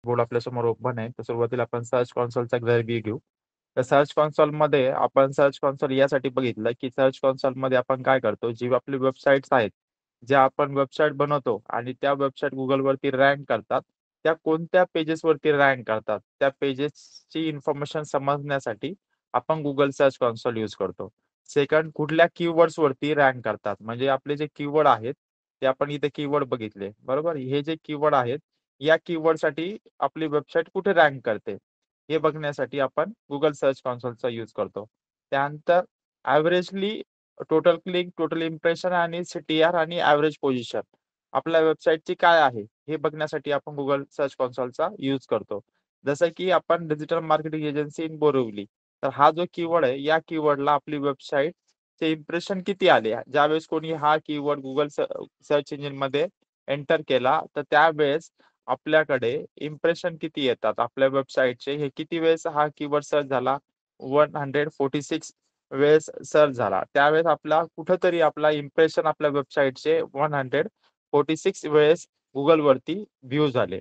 Board आपल्यासमोर open आहे. तर सुरुवातीला आपण सर्च कन्सोलचा रिव्ह्यू घेऊ. तर सर्च कन्सोलमध्ये आपण सर्च कन्सोल यासाठी बघितलं, की सर्च कन्सोलमध्ये आपण काय करतो, जी आपली वेबसाईट्स आहेत, ज्या आपण वेबसाईट बनवतो आणि त्या वेबसाईट Googleवरती रँक करतात, त्या कोणत्या पेजेसवरती रँक करतात, त्या पेजेसची इन्फॉर्मेशन समजण्यासाठी आपण Google सर्च कन्सोल यूज करतो. सेकंड कुठल्या कीवर्ड्सवरती रँक करतात, म्हणजे आपले जे कीवर्ड आहेत, ते आपण इथे कीवर्ड बघितले, बरोबर? हे जे कीवर्ड आहेत, या कीवर्डसाठी आपली वेबसाईट कुठे रँक करते, हे बघण्यासाठी आपण Google सर्च कन्सोलचा यूज करतो. त्यानंतर averagely total click, total impression आणि CTR आणि ॲव्हरेज पोझिशन आपल्या वेबसाईटची काय आहे, हे बघण्यासाठी आपण Google सर्च कन्सोलचा यूज करतो. जसं की आपण digital marketing agency in Borivali, तर हा जो कीवर्ड आहे, या कीवर्डला आपली वेबसाईटचे इम्प्रेशन किती आले? ज्यावेळेस कोणी हा कीवर्ड Google सर्च इंजिनमध्ये एंटर केला, तर त्यावेळेस आपल्याकडे इम्प्रेशन किती येतात आपल्या वेबसाईटचे, हे किती वेळेस हा कीवर्ड सर्च झाला? 146 वेळेस सर्च झाला. त्यावेळेस आपला कुठेतरी आपला इम्प्रेशन आपल्या वेबसाईटचे 146 वेळेस Googleवरती व्ह्यू झाले.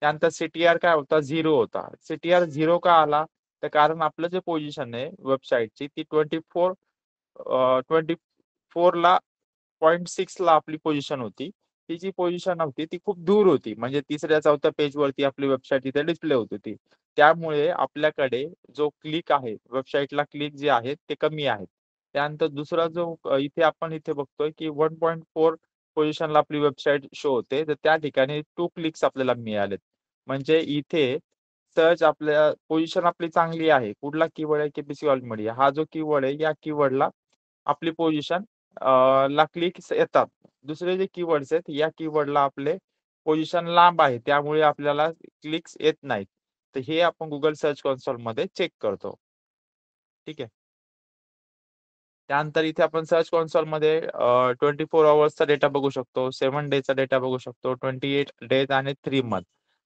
त्यानंतर CTR काय होता? 0 होता. CTR 0 का आला? तर कारण आपलं जे पोझिशन आहे वेबसाईटची ती 24 ला 0.6 ला आपली पोझिशन होती. ती जी पोझिशन होती ती खूप दूर होती. म्हणजे 3ऱ्या-4थ्या पेजवरती आपली वेबसाईट तिथे डिस्प्ले होत होती. त्यामुळे आपल्याकडे जो क्लिक आहे, वेबसाईटला क्लिक जे आहेत ते कमी आहेत. त्यानंतर दुसरा जो इथे बघतोय, की 1.4 पोझिशनला आपली वेबसाईट शो होते. तर त्या ठिकाणी 2 क्लिक्स आपल्याला मिळालेत. म्हणजे इथे सर्च आपल्या पोझिशन आपली चांगली आहे. कुठला कीवर्ड आहे? KPC all media. हा जो कीवर्ड आहे, या कीवर्डला आपली पोझिशन ला क्लिक्स येतात. दुसरे जे कीवर्ड्स आहेत, या कीवर्डला आपले पोझिशन लांब आहे. त्यामुळे आपल्याला क्लिक्स येत नाहीत. तर हे आपण Google सर्च कन्सोलमध्ये चेक करतो. ठीक आहे. त्यानंतर इथे आपण सर्च कन्सोलमध्ये 24 अवर्सचा डेटा बघू शकतो, 7 डेजचा डेटा बघू शकतो, 28 डेज आणि 3 मंथ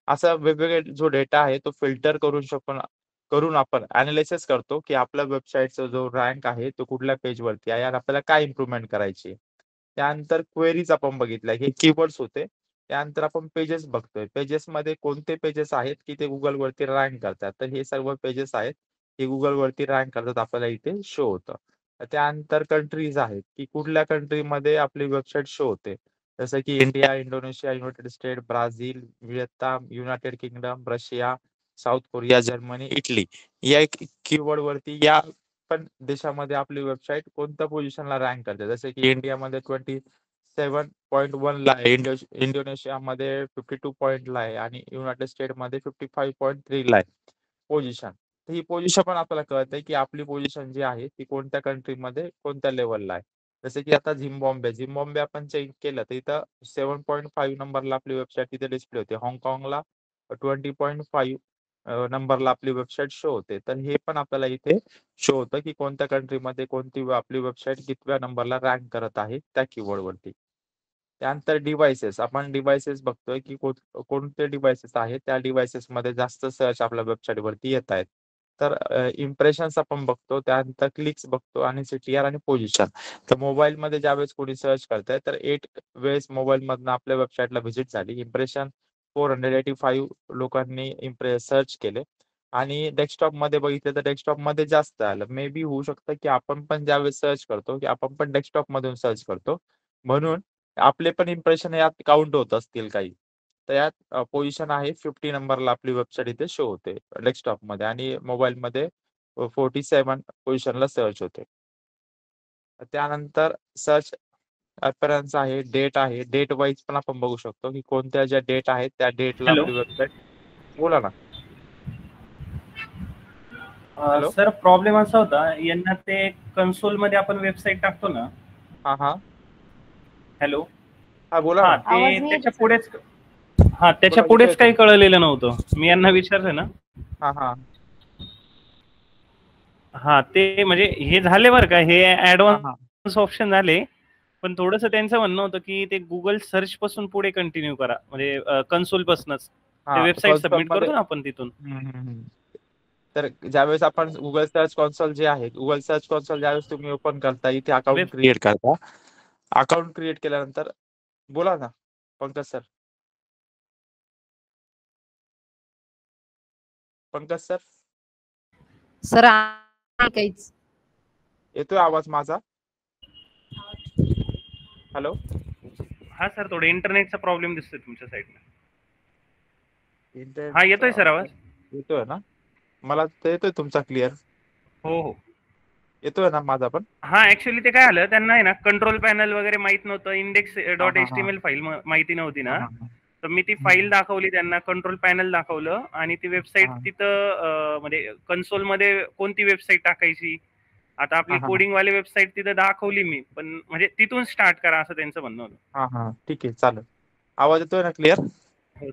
असा वेगवेगळे जो डेटा आहे तो फिल्टर करून आपण एनालिसिस करतो, की आपल्या वेबसाईटचा जो रँक आहे तो कुठल्या पेजवरती आहे आणि आपल्याला काय इम्प्रूव्हमेंट करायची आहे. त्यानंतर क्वेरीज आपण बघितल्या, हे कीवर्ड्स होते. त्यानंतर आपण पेजेस बघतोय. पेजेसमध्ये कोणते पेजेस आहेत, की ते Googleवरती रँक करतात. तर हे सर्व पेजेस आहेत, हे Googleवरती रँक करतात आपल्याला इथे शो होतं. त्यानंतर कंट्रीज आहेत, की कुठल्या कंट्रीमध्ये आपली वेबसाईट शो होते. जसं की India, Indonesia, United state, Brazil, Vietnam, United kingdom, Russia, south Korea, Germany, Italy या एक कीवर्डवरती या पण देशामध्ये आपली वेबसाईट कोणत्या पोझिशनला रँक करते. जसं की इंडियामध्ये 27.1 ला आहे, इंडोनेशियामध्ये 52 पॉइंटला आहे आणि युनायटेड स्टेटमध्ये 55.3 ला आहे पोझिशन. तर ही पोझिशन पण आपल्याला कळते, की आपली पोझिशन जी आहे ती कोणत्या कंट्रीमध्ये कोणत्या लेव्हलला आहे. जसं की आता झिम्बाब्वे आपण चेक केलं तर इथं 7.5 नंबरला आपली वेबसाईट तिथे डिस्प्ले होते. हाँगकाँगला 20.5 नंबरला आपली वेबसाईट शो होते. तर हे पण आपल्याला इथे शो होतं, की कोणत्या कंट्रीमध्ये आपली वेबसाईट कितव्या नंबरला रँक करत आहे त्या कीवर्डवरती. त्यानंतर डिव्हाइसेस आपण डिव्हाइसेस बघतोय, की कोणते डिव्हाइसेस आहेत, त्या डिव्हाइसेसमध्ये जास्त सर्च आपल्या वेबसाईटवरती येत आहेत. तर इम्प्रेशन्स आपण बघतो, त्यानंतर क्लिक्स बघतो आणि CTR आणि पोझिशन. तर मोबाईलमध्ये ज्यावेळेस कोणी सर्च करतंय, तर 8 वेळेस मोबाईलमधनं आपल्या वेबसाईटला व्हिजिट झाली. इम्प्रेशन 485 लोकांनी सर्च केले आणि डेस्कटॉपमध्ये बघितलं तर डेस्कटॉपमध्ये जास्त आलं. मे बी होऊ शकतं, की आपण पण ज्यावेळेस सर्च करतो, की आपण पण डेस्कटॉपमधून सर्च करतो. म्हणून आपले पण इम्प्रेशन यात काउंट होत असतील काही. तर यात पोझिशन आहे 50 नंबरला आपली वेबसाईट इथे शो होते डेस्कटॉपमध्ये आणि मोबाईलमध्ये 47 पोझिशनला सर्च होते. त्यानंतर सर्च अपीअरन्स आहे, डेट आहे. डेट वाईज पण आपण बघू शकतो, की कोणत्या ज्या डेट आहेत त्या डेटला हॅलो. आपली वेबसाईट बोला ना. हॅलो. सर प्रॉब्लेम असा होता यांना ते कन्सोलमध्ये आपण वेबसाईट टाकतो ना. हां, हां. हॅलो. हां, बोला हां, ना. ते आवाज नाही येत त्याच्या सर. पुढेच हां, त्याच्या बोला, येतोय, पुढेच येतोय. काही कळलेलं नव्हतं. मी यांना विचारलं ना. हां, हां. हां, ते म्हणजे हे झाले बरं का, हे हां, हां. ॲडव्हान्स ऑप्शन झाले. पण थोडंसं त्यांचं म्हणणं होतं, की ते Google सर्चपासून पुढे कंटिन्यू करा. म्हणजे कन्सोलपासूनच. ते हां, वेबसाईट सबमिट कन्सोलमध्ये करतो ना आपण तिथून. हं, हं, हं. तर ज्यावेळेस आपण Google सर्च कन्सोल जे आहे, Google सर्च कन्सोल ज्यावेळेस तुम्ही ओपन करता, इथे वेब अकाउंट क्रिएट करता. अकाउंट क्रिएट केल्यानंतर बोला ना, Pankaj sir. Pankaj sir sir काहीच येतोय आवाज माझा? हॅलो. हा सर, थोडं इंटरनेटचा प्रॉब्लेम दिसतोय तुमच्या साईडला. इंटरनेट हा येतोय सर आवाज? येतोय ना? मला तर येतोय तुमचा क्लिअर. हो हो येतोय ना माझा पण? हा, ऍक्च्युली ते काय आलं, त्यांना आहे ना कंट्रोल पॅनल वगैरे माहित नव्हतं, इंडेक्स हा डॉट हा H T M L file माहिती नव्हती हा ना. हा हा. तर मी ती हम्म. फाईल दाखवली त्यांना, कंट्रोल पॅनल दाखवलं, आणि ती वेबसाईट हा तिथं म्हणजे कन्सोल मध्ये कोणती वेबसाईट टाकायची, आता आपली हा हा कोडिंग वाली वेबसाईट तिथं दाखवली मी, पण म्हणजे तिथून स्टार्ट करा असं त्यांचं म्हणणं होतं. हा हा ठीक आहे, चालेल. आवाज येतोय ना क्लिअर? हो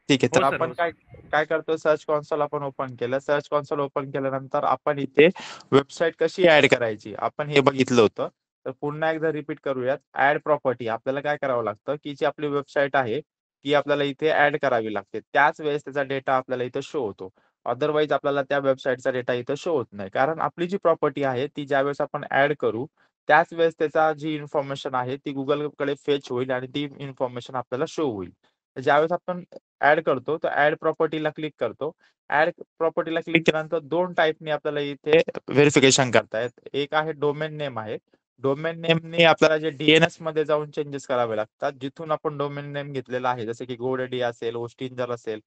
ठीक आहे. तर हो सर, आपण हो काय सर. काय करतो, सर्च कॉन्सोल आपण ओपन केलं. सर्च कॉन्सोल ओपन केल्यानंतर आपण इथे वेबसाईट कशी ऍड करायची आपण हे बघितलं होतं. तर पुन्हा एकदा रिपीट करूयात. ऍड प्रॉपर्टी आपल्याला काय करावं लागतं, की जी आपली वेबसाईट आहे ती आपल्याला इथे ऍड करावी लागते. त्याच वेळेस त्याचा डेटा आपल्याला इथे शो होतो. अदरवाईज आपल्याला त्या वेबसाईटचा डेटा इथं शो होत नाही. कारण आपली जी प्रॉपर्टी आहे ती ज्यावेळेस आपण ऍड करू त्याच वेळेस त्याचा जी इन्फॉर्मेशन आहे ती गुगलकडे फेच होईल आणि ती इन्फॉर्मेशन आपल्याला शो होईल. ज्यावेळेस आपण ऍड करतो तर ऍड प्रॉपर्टीला क्लिक करतो. ऍड प्रॉपर्टीला क्लिक केल्यानंतर दोन टाईपने आपल्याला इथे व्हेरिफिकेशन करतायत. एक आहे डोमेन नेम आहे. डोमेन नेमने आपल्याला जे डीएनएस मध्ये जाऊन चेंजेस करावे लागतात. जिथून आपण डोमेन नेम घेतलेला आहे, जसे की गोडडी असेल, होस्टिंजर असेल,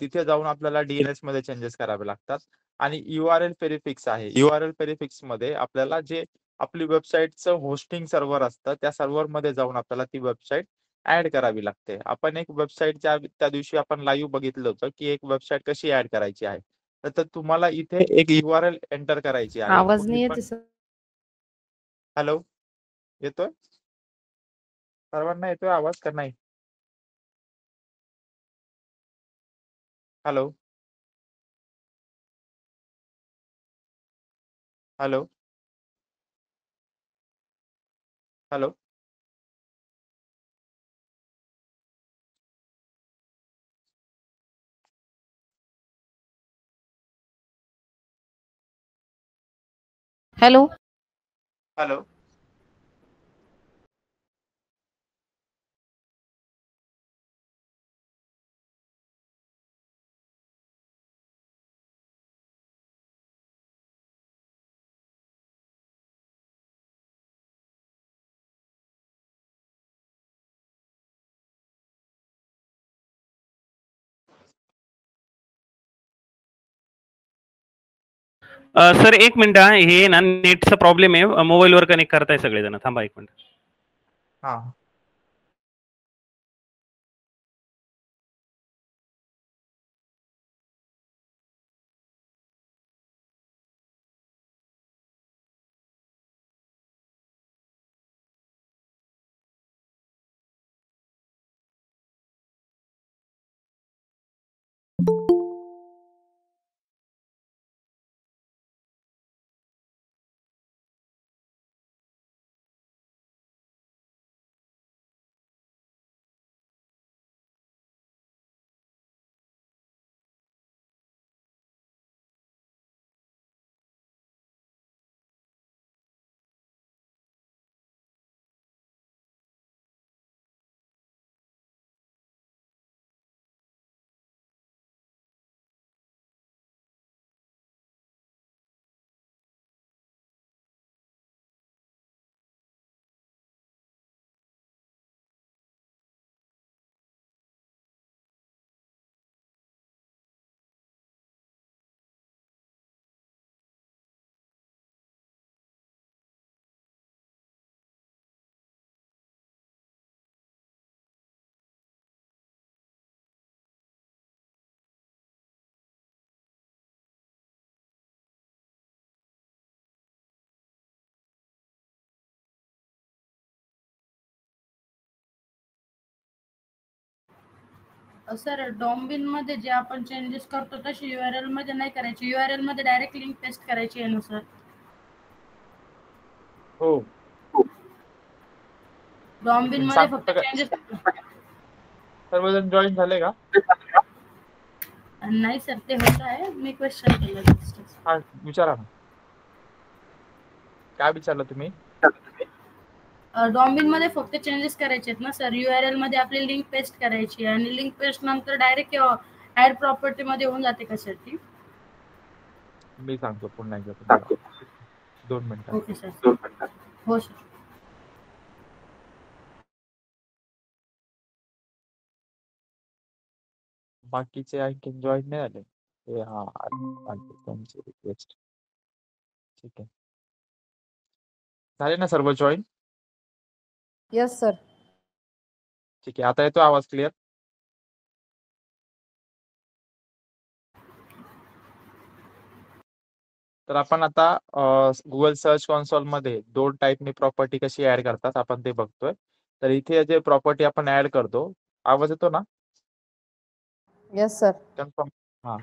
तिथे जाऊन आपल्याला डीएनएस मध्ये चेंजेस करावे लागतात. आणि यूआरएल पेरिफिक्स आहे. यूआरएल पेरिफिक्स मध्ये आपल्याला जे आपली वेबसाईटचं होस्टिंग सर्व्हर असतं त्या सर्व्हर मध्ये जाऊन आपल्याला ती वेबसाईट ऍड करावी लागते. आपण एक वेबसाईट त्या दिवशी आपण लाईव्ह बघितलं होतं की एक वेबसाईट कशी ऍड करायची आहे. तर तुम्हाला इथे एक यूआरएल एंटर करायची आहे. आवाज कुठली नाही पण. येते सर. हॅलो, येतोय? सर्वांना येतोय आवाज का नाही? Hello. Hello. Hello. Hello. Hello. Sir एक मिनिट, हे ना नेटचा प्रॉब्लेम आहे, मोबाईलवर कनेक्ट करताय सगळेजण, थांबा एक मिनिट. हा. सर डॉम्बिन मध्ये जे आपण चेंजेस करतो तशी यूआरएल मध्ये नाही करायची, यूआरएल मध्ये डायरेक्ट लिंक पेस्ट करायची आहे ना सर? हो. डॉम्बिन मध्ये सांगतो फक्त चेंजेस. सर्वजण जॉईन झाले का? नाही सर, ते होत आहे, मी क्वेश्चन केलं. हा, विचारा ना. काय विचारलं तुम्ही? डॉम्बिन मध्ये फक्त चेंजेस करायचे आहेत ना सर? यूआरएल मध्ये आपली लिंक पेस्ट करायची आणि लिंक पेस्ट नंतर डायरेक्ट ऍड प्रॉपर्टी मध्ये होऊन जाते का सर ती? मी सांगतो पुन्हा एकदा तुम्हाला. 2 मिनिटं. Okay sir. हो सर. बाकीचे आणखीन जॉईन नाही झाले. ते हा आले त्यांची रिक्वेस्ट. ठीक आहे. झाले ना सर्व जॉईन? Yes sir. ठीक आहे. आता येतो आवाज क्लिअर? तर आपण आता गुगल सर्च कन्सोल मध्ये 2 टाईपनी प्रॉपर्टी कशी ऍड करतात आपण ते बघतोय. तर इथे जे प्रॉपर्टी आपण ऍड करतो, आवाज येतो ना? Yes sir. कन्फर्म. हा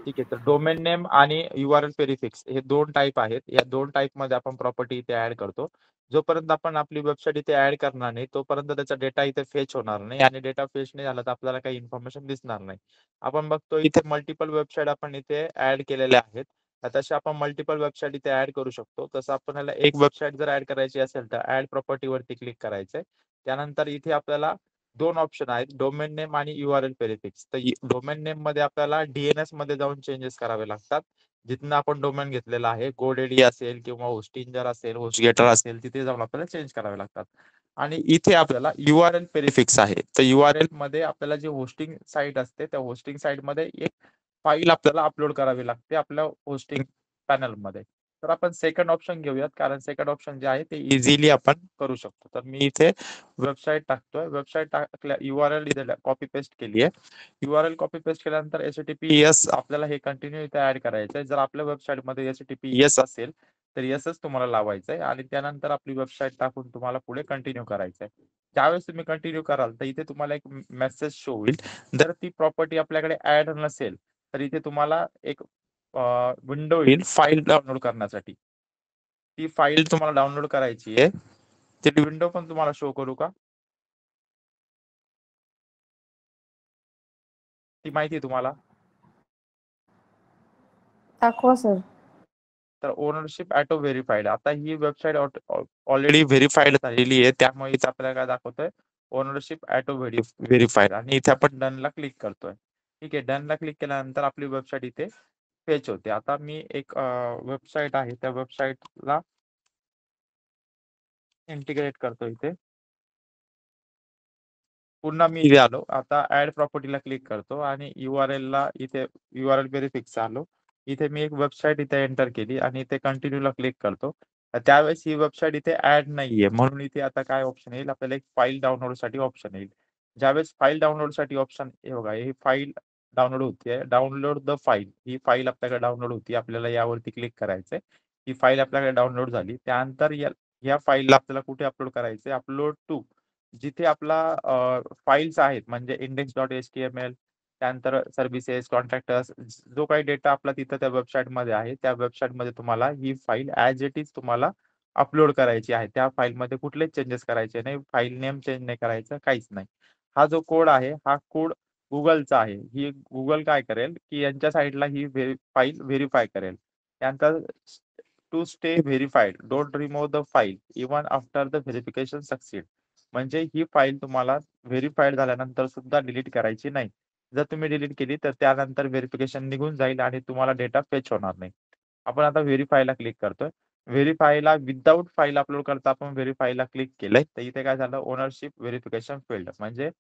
ठीक आहे. तर डोमेन नेम आणि URL प्रिफिक्स हे 2 टाईप आहेत. या 2 टाईप मध्ये आपण प्रॉपर्टी इथे ऍड करतो. जोपर्यंत आपण आपली वेबसाईट इथे ऍड करणार नाही तोपर्यंत त्याचा डेटा इथे फेच होणार नाही आणि डेटा फेच नाही झाला तर आपल्याला काही इन्फॉर्मेशन दिसणार नाही. आपण बघतो इथे मल्टिपल वेबसाईट आपण इथे ऍड केलेल्या आहेत. तसे आपण मल्टिपल वेबसाईट इथे ऍड करू शकतो. तसं आपल्याला एक वेबसाईट जर ऍड करायची असेल तर ऍड प्रॉपर्टी वरती क्लिक करायचंय. त्यानंतर इथे आपल्याला 2 ऑप्शन आहेत, डोमेन नेम आणि URL प्रिफिक्स. तर डोमेन नेम मध्ये आपल्याला DNS मध्ये जाऊन चेंजेस करावे लागतात. जिथनं आपण डोमेन घेतलेला आहे, GoDaddy असेल किंवा होस्टिंजर असेल, होस्टगेटर असेल, तिथे जाऊन आपल्याला चेंज करावे लागतात. आणि इथे आपल्याला URL प्रिफिक्स आहे. तर URL मध्ये आपल्याला जी होस्टिंग साईट असते त्या होस्टिंग साईट मध्ये एक फाईल आपल्याला अपलोड करावी लागते आपल्या होस्टिंग पॅनल मध्ये. तर आपण सेकंड ऑप्शन घेऊयात कारण सेकंड ऑप्शन जे आहे ते इझिली आपण करू शकतो. तर मी इथे वेबसाईट टाकतोय. वेबसाईट टाकल्या URL इथे कॉपी पेस्ट केली आहे. URL कॉपी पेस्ट केल्यानंतर HTTPS आपल्याला हे कंटिन्यू इथे ऍड करायचं आहे. जर आपल्या वेबसाईट मध्ये HTTPS असेल तर येसच तुम्हाला लावायचं आहे आणि त्यानंतर आपली वेबसाईट टाकून तुम्हाला पुढे कंटिन्यू करायचं आहे. ज्यावेळेस तुम्ही कंटिन्यू कराल तर इथे तुम्हाला एक मेसेज शो होईल. जर ती प्रॉपर्टी आपल्याकडे ऍड नसेल तर इथे तुम्हाला एक विंडो येईल फाईल डाउनलोड करण्यासाठी. ती फाईल तुम्हाला डाउनलोड करायची आहे. ती विंडो पण तुम्हाला शो करू का? ती माहिती आहे तुम्हाला? दाखवा सर. तर ओनरशिप ऑटो व्हेरीफाईड. आता ही वेबसाईट ऑलरेडी व्हेरीफाईड झालेली आहे त्यामुळे इथे आपल्याला काय दाखवतोय ओनरशिप ऑटो व्हेरीफाईड आणि इथे आपण डनला क्लिक करतोय. ठीक आहे. डनला क्लिक केल्यानंतर आपली वेबसाईट इथे फेच होते. आता मी एक वेबसाईट आहे त्या वेबसाईटला इंटिग्रेट करतो इथे. पुन्हा मी इथे आलो. आता ऍड प्रॉपर्टीला क्लिक करतो आणि URL ला इथे URL प्रिफिक्स आलो. इथे मी एक वेबसाईट इथे एंटर केली आणि इथे कंटिन्यूला क्लिक करतो. त्यावेळेस ही वेबसाईट इथे ऍड नाहीये म्हणून इथे आता काय ऑप्शन येईल आपल्याला एक फाईल डाउनलोडसाठी ऑप्शन येईल. ज्यावेळेस फाईल डाउनलोडसाठी ऑप्शन हे बघा ही फाईल डाउनलोड होतीये. Download the file he file आपल्याकडे डाउनलोड होती. आपल्याला यावरती क्लिक करायचंय. ही फाईल आपल्याकडे डाउनलोड झाली. त्यानंतर या फाईलला आपल्याला कुठे अपलोड करायचंय अपलोड टू जिथे आपला फाईल्स आहेत म्हणजे index.html त्यानंतर सर्व्हिसेस कॉन्ट्रॅक्टर्स जो काही डेटा आपला तिथं त्या वेबसाईट मध्ये आहे त्या वेबसाईट मध्ये तुम्हाला ही फाईल ऍज इट इज तुम्हाला अपलोड करायची आहे. त्या फाईल मध्ये कुठलेच चेंजेस करायचे नाही. फाईल नेम चेंज नाही करायचं काहीच नाही. हा जो कोड आहे हा कोड गुगलचा आहे. ही गुगल काय करेल की यांच्या साईडला ही फाईल व्हेरीफाय करेल. त्यानंतर to stay verified don't remove the file even after the verification succeed. म्हणजे ही फाईल तुम्हाला व्हेरीफाईड झाल्यानंतर सुद्धा डिलीट करायची नाही. जर तुम्ही डिलीट केली तर त्यानंतर व्हेरिफिकेशन निघून जाईल आणि तुम्हाला डेटा फेच होणार नाही. आपण आता व्हेरीफायला क्लिक करतोय. व्हेरीफायला विदाऊट फाईल अपलोड करता आपण व्हेरीफायला क्लिक केलंय तर इथे काय झालं ओनरशिप व्हेरिफिकेशन फेल्ड म्हणजे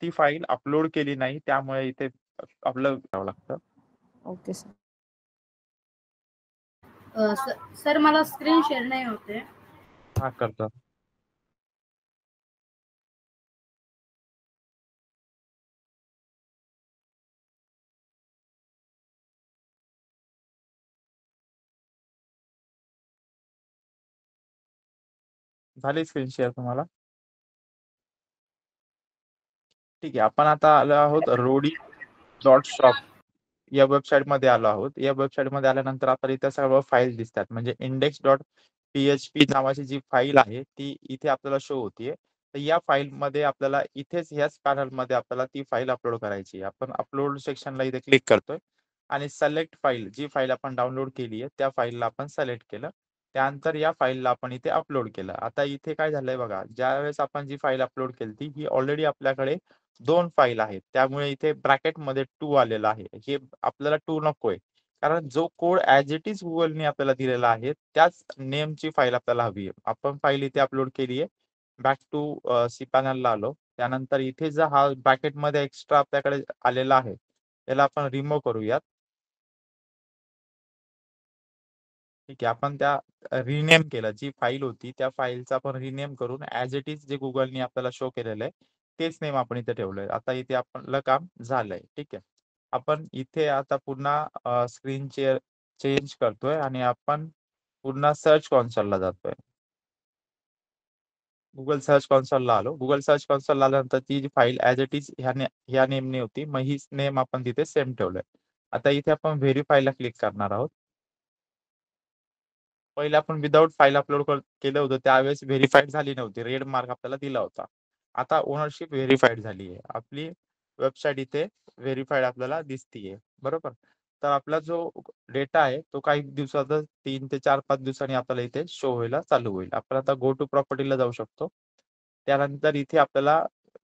ती फाईल अपलोड केली नाही त्यामुळे इथे आपलं करावं लागतं. Okay sir. सर मला स्क्रीन शेअर नाही होते. हा करतो. झाली स्क्रीन शेअर तुम्हाला? ठीक आहे. आपण आता आलो आहोत रोडी.शॉप या वेबसाईट मध्ये आलो आहोत. या वेबसाईट मध्ये आल्यानंतर आपल्याला इथे सर्व फाईल दिसतात म्हणजे index.php नावाची जी फाईल आहे ती इथे आपल्याला शो होतीये. तर या फाईल मध्ये आपल्याला इथेच ह्याच पॅनल मध्ये आपल्याला ती फाईल अपलोड करायची आहे. आपण अपलोड सेक्शनला इथे क्लिक करतोय आणि सिलेक्ट फाईल जी फाईल आपण डाउनलोड केली आहे त्या फाईलला आपण सिलेक्ट केलं त्यानंतर या फाईलला आपण इथे अपलोड केलं. आता इथे काय झालंय बघा, ज्यावेळेस आपण जी फाईल अपलोड केली ही ऑलरेडी आपल्याकडे 2 फाईल आहेत. त्यामुळे इथे ब्रॅकेटमध्ये 2 आलेलं आहे. हे आपल्याला 2 नकोय. कारण जो कोड ॲज इट इज Googleने आपल्याला दिलेला आहे, त्याच नेमची फाईल आपल्याला हवी आहे. आपण फाईल इथे अपलोड केली आहे. बॅक टू cPanelला आलो. त्यानंतर इथे जो हा ब्रॅकेटमध्ये एक्स्ट्रा आपल्याकडे आलेला आहे, याला आपण रिमूव्ह करूयात. ठीक आहे. आपण त्या रिनेम केलं. जी फाईल होती त्या फाईलचा आपण रिनेम करून ॲज इट इज जे Googleने आपल्याला शो केलेलं आहे, तेच नेम आपण इथे ठेवलंय. आता इथे आपलं काम झालंय. ठीक आहे. आपण इथे आता पुन्हा स्क्रीन चेंज करतोय आणि आपण पुन्हा सर्च कन्सोलला जातोय. Google सर्च कन्सोलला आलो. Google सर्च कन्सोलला आल्यानंतर ती जी फाईल ॲज इट इज ह्या नेमने होती. मग हीच नेम आपण तिथे सेम ठेवलंय. आता इथे आपण व्हेरिफायला क्लिक करणार आहोत. पहिले आपण विदाऊट फाईल अपलोड केलं होतं त्यावेळेस व्हेरिफाईड झाली नव्हती. रेड मार्क आपल्याला दिला होता. आता ओनरशिप व्हेरिफाईड झाली आहे. आपली वेबसाईट इथे व्हेरिफाईड आपल्याला दिसतीये. बरोबर? तर आपला जो डेटा आहे तो काही दिवसातच 3 ते 4-5 दिवसांनी आपल्याला इथे शो व्हायला चालू होईल. आपण आता गो टू प्रॉपर्टीला जाऊ शकतो. त्यानंतर इथे आपल्याला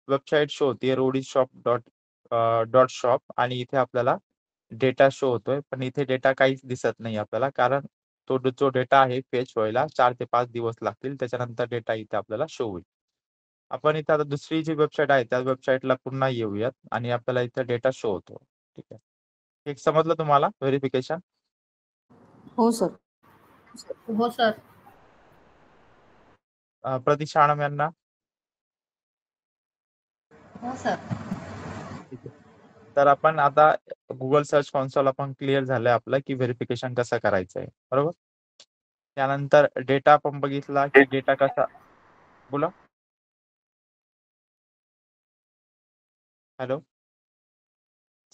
वेबसाईट शो होतीये rodishop.shop आणि इथे आपल्याला डेटा शो होतोय. पण इथे डेटा काहीच दिसत नाही आपल्याला कारण तो जो डेटा आहे फेच व्हायला 4 ते 5 दिवस लागतील. त्याच्यानंतर डेटा इथे आपल्याला शो होईल. आपण इथे आता दुसरी जी वेबसाईट आहे त्या वेबसाईटला पुन्हा येऊयात आणि आपल्याला इथे डेटा शो होतो. ठीक आहे. एक समजलं तुम्हाला व्हेरिफिकेशन? हो सर. हो सर. प्रतीक्षा आणम यांना? हो सर. ठीक आहे. तर आपण आता Google सर्च कन्सोल आपण क्लिअर झालंय आपलं की व्हेरिफिकेशन कसं करायचंय. बरोबर? त्यानंतर डेटा आपण बघितला की डेटा कसा बोला. हॅलो.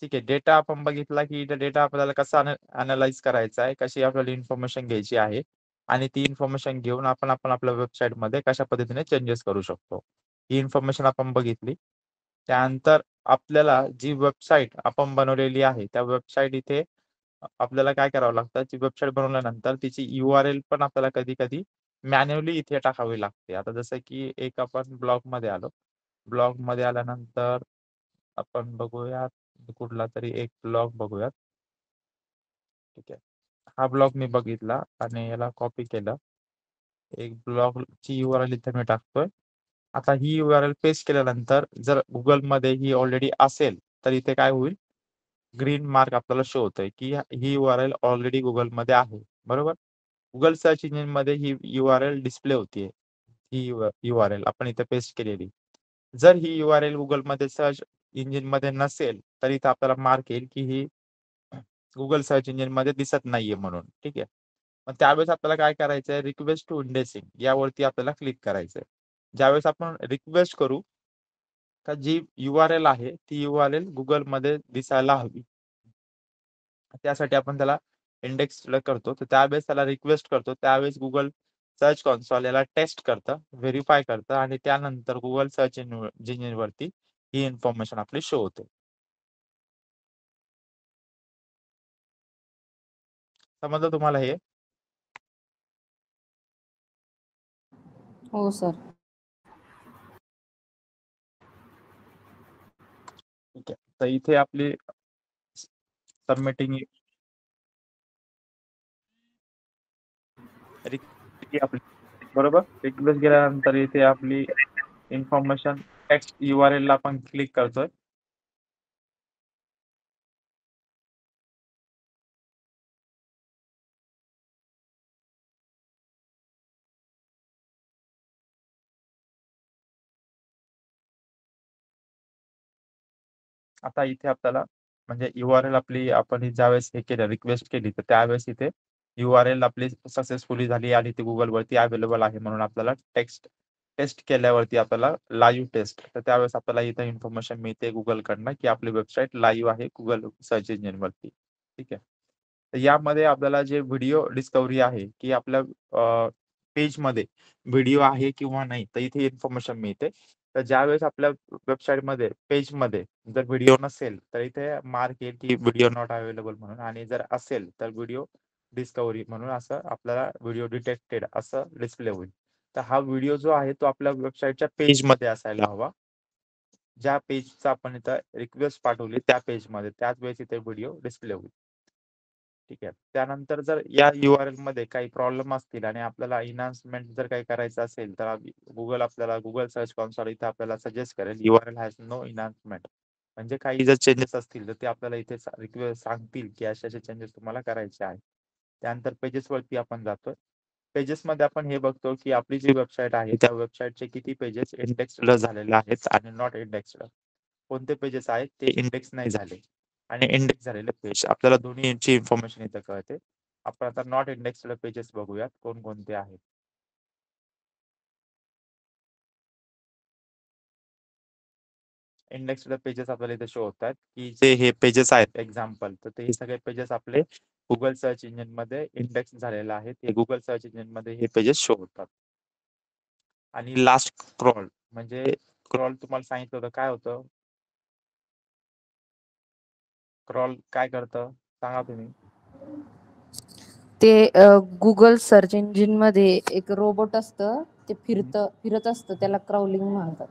ठीक आहे. डेटा आपण बघितला की डेटा आपल्याला कसा अॅनलाईज करायचा आहे, कशी आपल्याला इन्फॉर्मेशन घ्यायची आहे आणि ती इन्फॉर्मेशन घेऊन आपण आपल्या वेबसाईटमध्ये कशा पद्धतीने चेंजेस करू शकतो. ही इन्फॉर्मेशन आपण बघितली. त्यानंतर आपल्याला जी वेबसाईट आपण बनवलेली आहे, त्या वेबसाईट इथे आपल्याला काय करावं लागतं, ती वेबसाईट बनवल्यानंतर तिची URL पण आपल्याला कधी-कधी मॅन्युअली इथे टाकावी लागते. आता जसं की एक आपण ब्लॉगमध्ये आलो. ब्लॉगमध्ये आल्यानंतर आपण बघूयात कुठला तरी एक ब्लॉग बघूयात. ठीक आहे. हा ब्लॉग मी बघितला आणि याला कॉपी केलं. एक ब्लॉगची URL इथे मी टाकतोय. आता ही URL पेस्ट केल्यानंतर जर Googleमध्ये ही ऑलरेडी असेल, तर इथे काय होईल? ग्रीन मार्क आपल्याला शो होतोय की ही URL ऑलरेडी Googleमध्ये आहे. बरोबर? Google सर्च इंजिनमध्ये ही URL डिस्प्ले होतीये. ही URL आपण इथे पेस्ट केलेली. जर ही URL Googleमध्ये सर्च इंजिनमध्ये नसेल, तर इथे आपल्याला मार्क येईल की ही Google सर्च इंजिनमध्ये दिसत नाहीये म्हणून. ठीक आहे. मग त्यावेळेस आपल्याला काय करायचंय? रिक्वेस्ट टू इंडेक्सिंग यावरती आपल्याला क्लिक करायचंय. ज्यावेळेस आपण रिक्वेस्ट करू, तर जी URL आहे ती URL Googleमध्ये दिसायला हवी. त्यासाठी आपण त्याला इंडेक्सला करतो. तर त्यावेळेस त्याला रिक्वेस्ट करतो. त्यावेळेस Google सर्च कन्सोल याला टेस्ट करतं, व्हेरिफाय करतं आणि त्यानंतर Google सर्च इंजिनवरती ही इन्फॉर्मेशन आपली शो होते. समजलं तुम्हाला हे? हो सर. ठीक आहे. तर इथे आपली सबमिटिंग आपली बरोबर. रिक्वेस्ट गेल्यानंतर इथे आपली इन्फॉर्मेशन टेक्स्ट URL ला आपण क्लिक करतोय. आता इथे आपल्याला म्हणजे URL आपली आपण ज्यावेळेस हे केलं रिक्वेस्ट केली तर त्यावेळेस इथे URL आपली सक्सेसफुली झाली आणि ती Googleवरती अवेलेबल आहे म्हणून आपल्याला टेस्ट केल्यावरती आपल्याला लाईव्ह टेस्ट तर त्यावेळेस आपल्याला इथे इन्फॉर्मेशन मिळते Googleकडनं की आपली वेबसाईट लाईव्ह आहे Google सर्च इंजिनवरती. ठीक आहे. तर यामध्ये आपल्याला जे व्हिडिओ डिस्कव्हरी आहे की आपल्या पेजमध्ये व्हिडिओ आहे किंवा नाही तर इथे इन्फॉर्मेशन मिळते. तर ज्यावेळेस आपल्या वेबसाईटमध्ये पेजमध्ये जर व्हिडिओ नसेल तर इथे मार्क येईल की व्हिडिओ नॉट अवेलेबल म्हणून आणि जर असेल तर व्हिडिओ डिस्कवरी म्हणून असं आपल्याला व्हिडिओ डिटेक्टेड असं डिस्प्ले होईल. तर हा व्हिडिओ जो आहे तो आपल्या वेबसाईटच्या पेजमध्ये असायला हवा. ज्या पेजचा आपण इथं रिक्वेस्ट पाठवली त्या पेजमध्ये त्याच वेळेस इथे व्हिडिओ डिस्प्ले होईल. ठीक आहे. त्यानंतर जर या URL मध्ये काही प्रॉब्लेम असतील आणि आपल्याला इन्हान्समेंट जर काही करायचं असेल तर गुगल सर्च कन्सोल इथे आपल्याला सजेस्ट करेल URL हॅज नो इन्हान्समेंट. म्हणजे काही जर चेंजेस असतील तर ते आपल्याला इथे रिक्वेस्ट सांगतील की असे चेंजेस तुम्हाला करायचे आहेत. त्यानंतर पेजेस वरती आपण जातोय. पेजेस मध्ये आपण हे बघतो की आपली जी वेबसाईट आहे त्या वेबसाईटचे किती पेजेस इंडेक्स्ड झालेले आहेत आणि नॉट इंडेक्स्ड. कोणते पेजेस आहेत ते इंडेक्स नाही झाले आणि इंडेक्स झालेले पेज आपल्याला दोन्हीची इन्फॉर्मेशन इथं कळते. आपण आता नॉट इंडेक्स्ड पेजेस बघूयात कोणकोणते आहेत. इंडेक्स्ड पेजेस आपल्याला इथे शो होतात की जे हे पेजेस आहेत एक्झाम्पल, तर ते हे सगळे पेजेस आपले गुगल सर्च इंजिन मध्ये इंडेक्स झालेले आहेत. हे गुगल सर्च इंजिन मध्ये हे पेजेस शो होतात. आणि लास्ट स्क्रॉल म्हणजे स्क्रॉल तुम्हाला सांगितलं होतं काय होतं. स्क्रॉल काय करतं सांगा तुम्ही. ते गुगल सर्च इंजिन मध्ये एक रोबोट असतं, ते फिरत असतं, त्याला क्राउलिंग म्हणतात.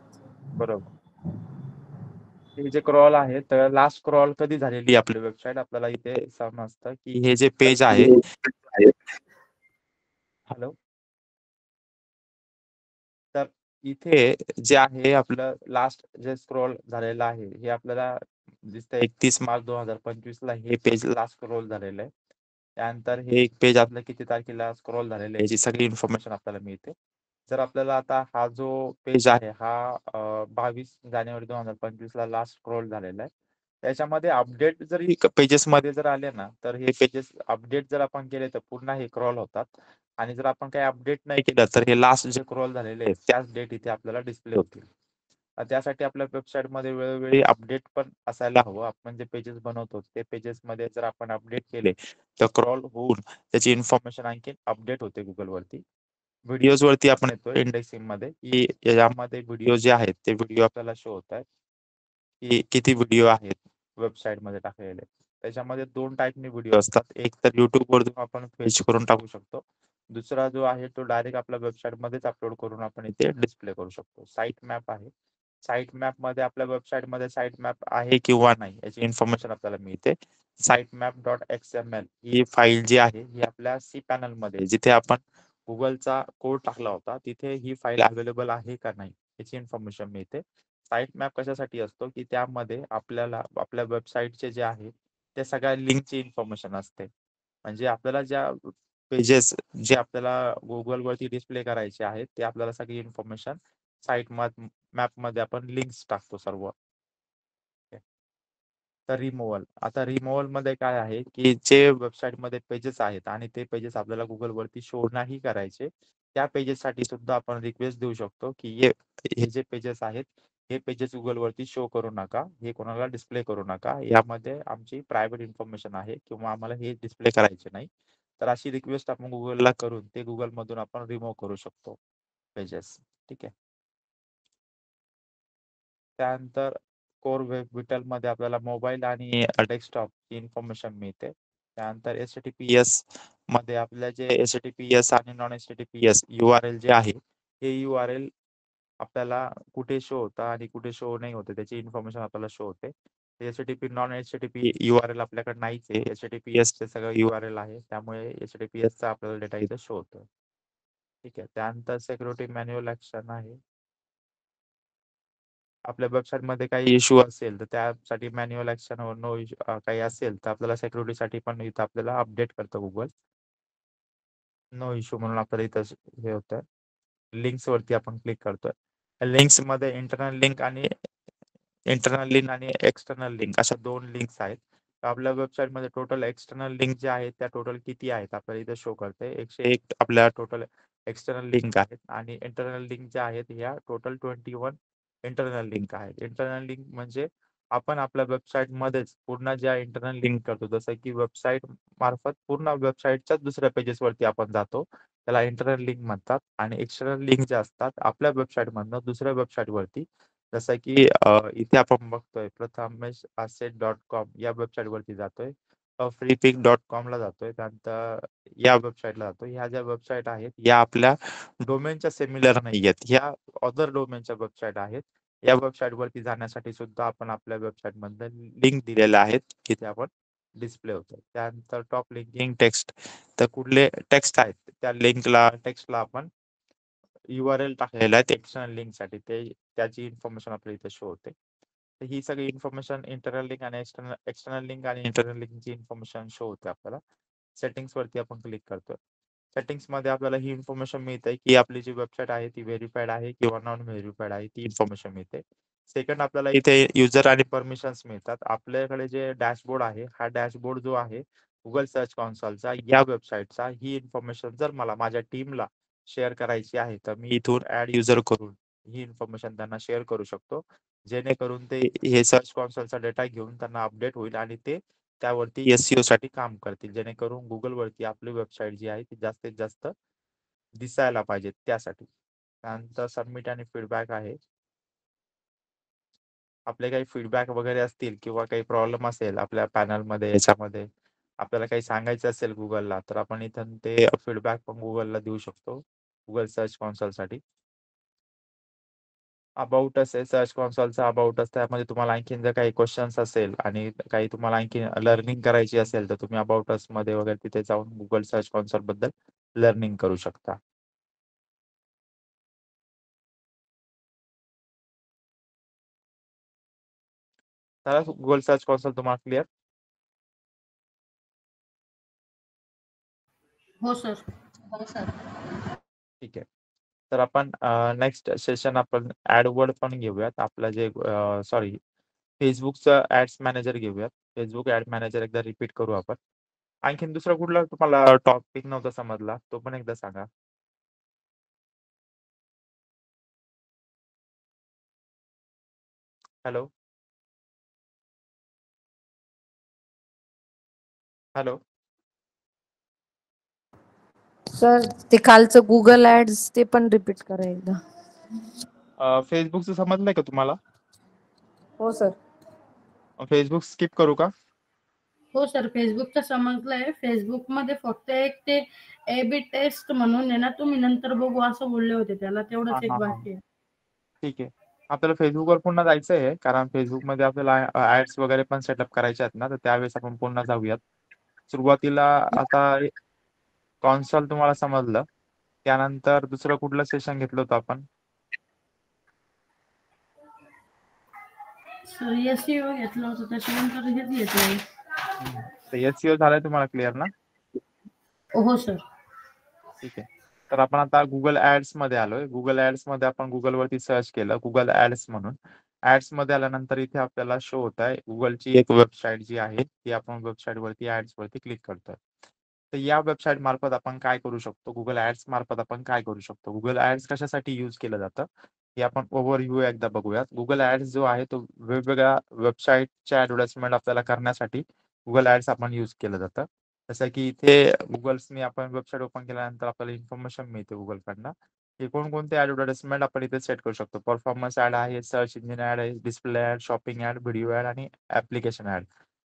बरोबर. हे जे क्रॉल आहे तर लास्ट स्क्रॉल कधी झालेली आपली वेबसाईट आपल्याला इथे समजतं की हे जे पेज आहे. हॅलो. तर इथे जे आहे आपलं लास्ट जे स्क्रॉल झालेलं आहे हे आपल्याला दिसतं 31 मार्च 2025 ला हे पेज लास्ट स्क्रॉल झालेलं आहे. त्यानंतर हे एक पेज आपलं किती तारखेला स्क्रॉल झालेलं आहे याची सगळी इन्फॉर्मेशन आपल्याला मिळते. जर आपल्याला आता हा जो पेज आहे हा 22 जानेवारी 2025 ला लास्ट स्क्रॉल झालेला आहे. त्याच्यामध्ये अपडेट जरी पेजेस मध्ये जर आले ना तर हे पेजेस अपडेट जर आपण केले तर पुन्हा हे क्रॉल होतात. आणि जर आपण काही अपडेट नाही केलं तर हे लास्ट जे क्रॉल झालेले आहेत त्याच डेट इथे आपल्याला डिस्प्ले होतील. त्यासाठी आपल्या वेबसाईट मध्ये वेळोवेळी अपडेट पण असायला हवं. आपण जे पेजेस बनवतो ते पेजेस मध्ये जर आपण अपडेट केले तर क्रॉल होऊन त्याची इन्फॉर्मेशन आणखी अपडेट होते गुगल वरती. व्हिडिओज वरती आपण येतो इंडेक्सिंग मध्ये की यामध्ये व्हिडिओ जे आहेत ते व्हिडिओ आपल्याला शो होत आहेत की किती व्हिडिओ आहेत वेबसाईट मध्ये टाकलेले. त्याच्यामध्ये 2 टाईपने व्हिडिओ असतात. एक तर युट्यूब वरून आपण फेच करून टाकू शकतो. दुसरा जो आहे तो डायरेक्ट आपल्या वेबसाईट मध्येच अपलोड करून आपण इथे डिस्प्ले करू शकतो. साईट मॅप आहे. साईट मॅप मध्ये आपल्या वेबसाईट मध्ये साईट मॅप आहे किंवा नाही याची इन्फॉर्मेशन आपल्याला मिळते. साईट मॅप डॉट XML ही फाईल जी आहे ही आपल्या सी पॅनल मध्ये जिथे आपण गुगलचा कोड टाकला होता तिथे ही फाईल अवेलेबल आहे का नाही याची इन्फॉर्मेशन मिळते. साईट मॅप कशासाठी असतो की त्यामध्ये आपल्याला आपल्या वेबसाईटचे जे आहे त्या सगळ्या लिंकची इन्फॉर्मेशन असते. म्हणजे आपल्याला ज्या पेजेस जे आपल्याला गुगल वरती डिस्प्ले करायचे आहेत ते आपल्याला सगळी इन्फॉर्मेशन साईट मॅप मध्ये आपण लिंक्स टाकतो सर्व. तर रिमूव्हल आता रिमूव्हल मध्ये काय आहे की जे वेबसाईट मध्ये पेजेस आहेत आणि ते पेजेस आपल्याला गुगल वरती शो नाही करायचे त्या पेजेस साठी सुद्धा आपण रिक्वेस्ट देऊ शकतो की हे जे पेजेस आहेत हे पेजेस गुगल वरती शो करू नका, हे कोणाला डिस्प्ले करू नका, यामध्ये आमची प्रायव्हेट इन्फॉर्मेशन आहे किंवा आम्हाला हे डिस्प्ले करायचे नाही. तर अशी रिक्वेस्ट आपण गुगलला करून ते गुगल मधून आपण रिमूव्ह करू शकतो पेजेस. ठीक आहे. त्यानंतर कोर वेब विटल मध्ये आपल्याला मोबाईल आणि डेस्कटॉप ची इन्फॉर्मेशन मिळते. त्यानंतर HTTPS मध्ये आपल्या जे HTTPS आणि नॉन HTTPS URL जे आहे हे URL आपल्याला कुठे शो होतं आणि कुठे शो नाही होते त्याची इन्फॉर्मेशन आपल्याला शो होते. HTTP नॉन HTTP URL आपल्याकडे नाहीच आहे. HTTPS चे सगळं URL आहे त्यामुळे HTTPS चा आपल्याला डेटा इथं शो होतो. ठीक आहे. त्यानंतर सिक्युरिटी मॅन्युअल ऍक्शन आहे. आपल्या वेबसाईट मध्ये काही इश्यू असेल तर त्यासाठी मॅन्युअल ऍक्शन नो काही असेल तर आपल्याला सिक्युरिटीसाठी पण इथं आपल्याला अपडेट करतं गुगल. नो इश्यू म्हणून आपल्याला इथं हे होतं. लिंक्स वरती आपण क्लिक करतोय. लिंक्स मध्ये इंटरनल लिंक आणि एक्सटर्नल लिंक अशा 2 लिंक्स आहेत. आपल्या वेबसाईट मध्ये टोटल एक्सटर्नल लिंक जे आहेत त्या टोटल किती आहेत आपल्याला इथे शो करते. 101 आपल्या टोटल एक्सटर्नल लिंक आहेत आणि इंटरनल लिंक ज्या आहेत ह्या टोटल 21 इंटरनल लिंक आहेत. इंटरनल लिंक म्हणजे आपण आपल्या वेबसाईट मध्येच पूर्ण ज्या इंटरनल लिंक करतो जसं की वेबसाईट मार्फत पूर्ण वेबसाईटच्याच दुसऱ्या पेजेस वरती आपण जातो त्याला इंटरनल लिंक म्हणतात. आणि एक्सटर्नल लिंक जे असतात आपल्या वेबसाईट मधनं दुसऱ्या वेबसाईट वरती जसं की इथे आपण बघतोय प्रथमेश asset.com या वेबसाईट वरती जातोय. freepik.com ला जातोय. त्यानंतर या वेबसाईटला जातो. ह्या ज्या वेबसाईट आहेत या आपल्या डोमेनच्या सिमिलर नाहीयेत. ह्या अदर डोमेनच्या वेबसाईट आहेत. या वेबसाईटवरती जाण्यासाठी सुद्धा आपण आपल्या वेबसाईटमधनं लिंक दिलेल्या आहेत, तिथे आपण डिस्प्ले होतं. त्यानंतर टॉप लिंकिंग टेक्स्ट. तर कुठले टेक्स्ट आहेत त्या टेक्स्टला आपण URL टाकलेला आहे एक्सटर्नल लिंकसाठी. त्याची इन्फॉर्मेशन आपल्याला इथे शो होते. तर ही सगळी इन्फॉर्मेशन इंटरनल लिंक आणि एक्सटर्नल लिंक आणि इंटरनल लिंकची इन्फॉर्मेशन शो होते आपल्याला. सेटिंग्स वरती आपण क्लिक करतोय. सेटिंग्स मध्ये आपल्याला ही इन्फॉर्मेशन मिळते की आपली जी वेबसाईट आहे ती व्हेरीफाईड आहे किंवा नॉन व्हेरीफाईड आहे, ती इन्फॉर्मेशन मिळते. सेकंड आपल्याला इथे युजर आणि परमिशन्स मिळतात. आपल्याकडे जे डॅशबोर्ड आहे, हा डॅशबोर्ड जो आहे गुगल सर्च कॉन्सोलचा या वेबसाईटचा, ही इन्फॉर्मेशन जर मला माझ्या टीमला शेअर करायची आहे तर मी इथून ऍड युजर करून ही इन्फॉर्मेशन त्यांना शेअर करू शकतो, जेणेकरून ते हे सर्च कॉन्सोलचा डेटा घेऊन त्यांना अपडेट होईल आणि ते त्यावरती SEO साठी काम करतील, जेणेकरून Google वरती आपली वेबसाईट जी आहे ती जास्तीत जास्त दिसायला पाहिजे त्यासाठी. त्यानंतर सबमिट आणि फीडबॅक आहे. आपले काही फीडबॅक वगैरे असतील किंवा काही प्रॉब्लेम असेल आपल्या पॅनलमध्ये याच्यामध्ये, आपल्याला काही सांगायचं असेल गुगलला, तर आपण इथून ते फीडबॅक पण गुगलला देऊ शकतो, गुगल सर्च कॉन्सोलसाठी. अबाउट अस आहे सर्च कॉन्सोलचा अबाउट अस, त्यामध्ये तुम्हाला आणखीन जर काही क्वेश्चन्स असेल आणि काही तुम्हाला आणखी लर्निंग करायची असेल तर तुम्ही अबाउट अस मध्ये वगैरे तिथे जाऊन गुगल सर्च कॉन्सोल बद्दल लर्निंग करू शकता. तर गुगल सर्च कॉन्सोल तुम्हाला क्लिअर? हो सर. ठीक आहे. तर आपण नेक्स्ट सेशन आपण ऍडवर्ड पण घेऊयात. आपलं जे सॉरी फेसबुकचं ऍड्स मॅनेजर घेऊयात. फेसबुक ऍड मॅनेजर एकदा रिपीट करू आपण. आणखीन दुसरा कुठला तुम्हाला टॉपिक नव्हता समजला, तो पण एकदा सांगा. Hello hello. सर ते कालचं गुगल ऍड्स ते पण रिपीट करा एकदा. फेसबुकचं समजलंय का तुम्हाला? हो सर. फेसबुक स्किप करू का? हो सर, फेसबुकचं समजलंय. फेसबुकमध्ये फक्त एक ते A/B टेस्ट म्हणून आहे ना, तुम्ही नंतर बघू असं बोलले होते, त्याला हा तेवढंच एक हा हा बाकी आहे. ठीक आहे. आपल्याला फेसबुकवर पुन्हा जायचं आहे, कारण फेसबुकमध्ये आपल्याला ऍड्स वगैरे पण सेटअप करायचे आहेत ना, तर त्यावेळेस आपण पुन्हा जाऊयात. सुरुवातीला आता कॉन्सोल तुम्हाला समजलं, त्यानंतर दुसरं कुठलं सेशन घेतलं होतं आपण? सर SEO घेतलं होतं, त्याच्यानंतर हेच घेतलंय. तर SEO झालंय तुम्हाला क्लिअर ना? हो सर. ठीक आहे. तर आपण आता गुगल ऍड्स मध्ये आलोय. गुगल ऍड्स मध्ये आपण गुगल वरती सर्च केलं गुगल ऍड्स म्हणून. ऍड्स मध्ये आल्यानंतर इथे आपल्याला शो होत आहे गुगलची एक वेबसाईट जी आहे, ती आपण वेबसाईट वरती ऍड्स वरती क्लिक करतोय. तर या वेबसाईट मार्फत आपण काय करू शकतो, गुगल ऍड्स मार्फत आपण काय करू शकतो, गुगल ऍड्स कशासाठी युज केलं जातं हे आपण ओव्हरव्ह्यू एकदा बघूयात. गुगल ऍड्स जो आहे तो वेगवेगळ्या वेबसाईटच्या ऍडव्हर्टाइजमेंट आपल्याला करण्यासाठी गुगल ऍड्स आपण युज केलं जातं. जसं की इथे गुगल्सनी आपण वेबसाईट ओपन केल्यानंतर आपल्याला इन्फॉर्मेशन मिळते गुगलकडनं की कोणकोणते ऍडव्हर्टाइजमेंट आपण इथे सेट करू शकतो. परफॉर्मन्स ऍड आहे, सर्च इंजिन ऍड आहे, display ad, shopping ad, video ad आणि ऍप्लिकेशन ऍड.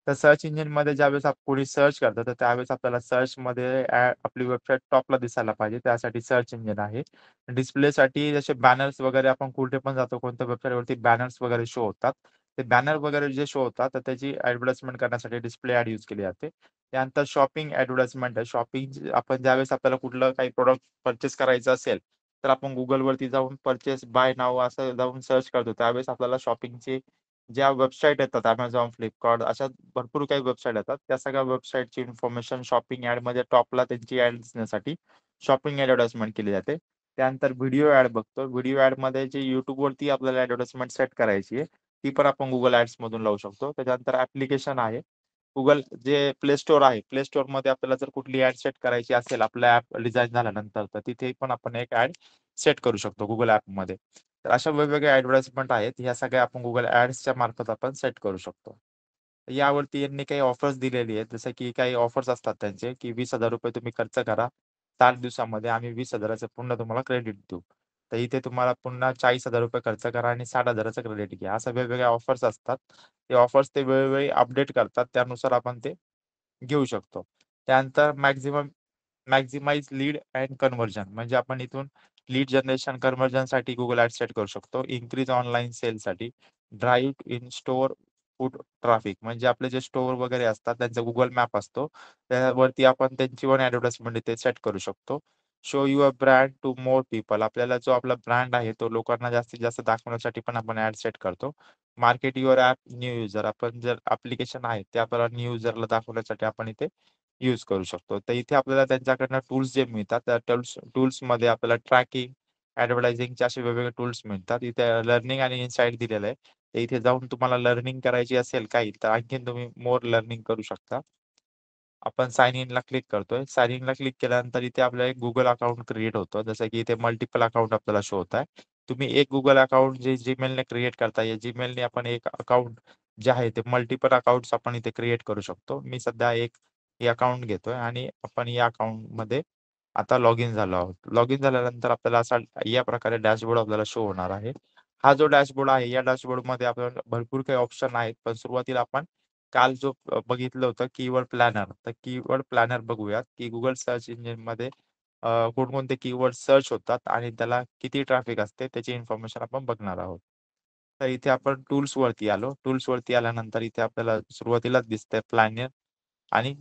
तर सर्च इंजिन मध्ये ज्यावेळेस कोणी सर्च करतं तर त्यावेळेस आपल्याला सर्च मध्ये आपली वेबसाईट टॉपला दिसायला पाहिजे, त्यासाठी सर्च इंजिन आहे. डिस्प्लेसाठी जसे बॅनर्स वगैरे आपण कुठे पण जातो कोणत्या वेबसाईटवरती बॅनर्स वगैरे शो होतात, ते बॅनर वगैरे जे शो होतात तर त्याची ऍडव्हर्टाइजमेंट करण्यासाठी डिस्प्ले ऍड यूज केली जाते. त्यानंतर शॉपिंग ऍडव्हर्टाइजमेंट आहे. शॉपिंग आपण ज्यावेळेस आपल्याला कुठलं काही प्रोडक्ट परचेस करायचं असेल तर आपण गुगलवरती जाऊन परचेस बाय नाव असं जाऊन सर्च करतो, त्यावेळेस आपल्याला शॉपिंगचे ज्या वेबसाईट येतात Amazon, फ्लिपकार्ट अशा भरपूर काही वेबसाईट येतात. त्या सगळ्या वेबसाईटची इन्फॉर्मेशन शॉपिंग ॲडमध्ये टॉपला त्यांची ॲड दिसण्यासाठी शॉपिंग ॲडव्हर्टाइजमेंट केली जाते. त्यानंतर व्हिडिओ ॲड बघतो. व्हिडिओ ॲडमध्ये जे YouTubeवरती आपल्याला ॲडव्हर्टाइजमेंट सेट करायची आहे, ती पण आपण Google ॲड्समधून लावू शकतो. त्याच्यानंतर ॲप्लिकेशन आहे. Google जे प्ले स्टोअर आहे, प्ले स्टोअरमध्ये आपल्याला जर कुठली ॲड सेट करायची असेल आपलं ॲप डिझाइन झाल्यानंतर, तर तिथे पण आपण एक ॲड सेट करू शकतो Google ॲपमध्ये. तर अशा वेगवेगळ्या ॲडव्हर्टाइजमेंट आहेत. ह्या सगळ्या आपण Google ॲड्सच्या मार्फत आपण सेट करू शकतो. यावरती यांनी काही ऑफर्स दिलेली आहेत. जसं की काही ऑफर्स असतात त्यांचे, की ₹20,000 तुम्ही खर्च करा. 7 दिवसामध्ये आम्ही 20,000चं पुन्हा तुम्हाला क्रेडिट देऊ. तर इथे तुम्हाला पुन्हा ₹40,000 खर्च करा आणि 60,000चं क्रेडिट घ्या. अशा वेगवेगळ्या ऑफर्स असतात. ते ऑफर्स ते वेळोवेळी अपडेट करतात. त्यानुसार आपण ते घेऊ शकतो. त्यानंतर मॅक्झिमाइज लीड अँड कन्व्हर्जन म्हणजे आपण इथून लीड जनरेशन कन्व्हर्जनसाठी Google ॲड्स सेट करू शकतो. इन्क्रीज ऑनलाईन सेलसाठी, drive in store foot traffic म्हणजे आपले जे स्टोअर वगैरे असतात त्यांचा Google मॅप असतो. त्यावरती आपण त्यांची पण ॲडव्हर्टाइजमेंट इथे सेट करू शकतो. Show your brand to more people आपल्याला जो आपला ब्रँड आहे तो लोकांना जास्तीत जास्त दाखवण्यासाठी पण आपण ॲड सेट करतो. Market your app new user आपण जर ॲप्लिकेशन आहे ते आपल्याला न्यू युजरला दाखवण्यासाठी आपण इथे यूज करू शकतो. तर इथे आपल्याला त्यांच्याकडनं टूल्स जे मिळतात त्या टूल्समध्ये आपल्याला ट्रॅकिंग, ॲडव्हर्टायझिंगचे असे वेगवेगळे टूल्स मिळतात. इथे लर्निंग आणि इनसाईट दिलेलं आहे. तर इथे जाऊन तुम्हाला लर्निंग करायची असेल काही तर आणखीन तुम्ही मोर लर्निंग करू शकता. आपण साइन इनला क्लिक करतोय. साइन इनला क्लिक केल्यानंतर इथे आपल्याला एक Google अकाउंट क्रिएट होतं. जसं की इथे मल्टिपल अकाउंट आपल्याला शो होत आहे. तुम्ही एक Google अकाउंट जे Gmailने क्रिएट करता या Gmailने आपण एक अकाउंट जे आहे ते मल्टिपल अकाउंट्स आपण इथे क्रिएट करू शकतो. मी सध्या एक हे अकाउंट घेतोय आणि आपण या अकाउंटमध्ये आता लॉग इन झालो आहोत. लॉग इन झाल्यानंतर आपल्याला असा या प्रकारे डॅशबोर्ड आपल्याला शो होणार आहे. हा जो डॅशबोर्ड आहे या डॅशबोर्डमध्ये आपल्याला भरपूर काही ऑप्शन आहेत. पण सुरुवातीला आपण काल जो बघितलं होतं कीवर्ड प्लॅनर. तर कीवर्ड प्लॅनर बघूयात, की Google सर्च इंजिनमध्ये कोणकोणते कीवर्ड सर्च होतात आणि त्याला किती ट्रॅफिक असते त्याची इन्फॉर्मेशन आपण बघणार आहोत. तर इथे आपण टूल्सवरती आलो. टूल्सवरती आल्यानंतर इथे आपल्याला सुरुवातीलाच दिसतंय प्लॅनर आणि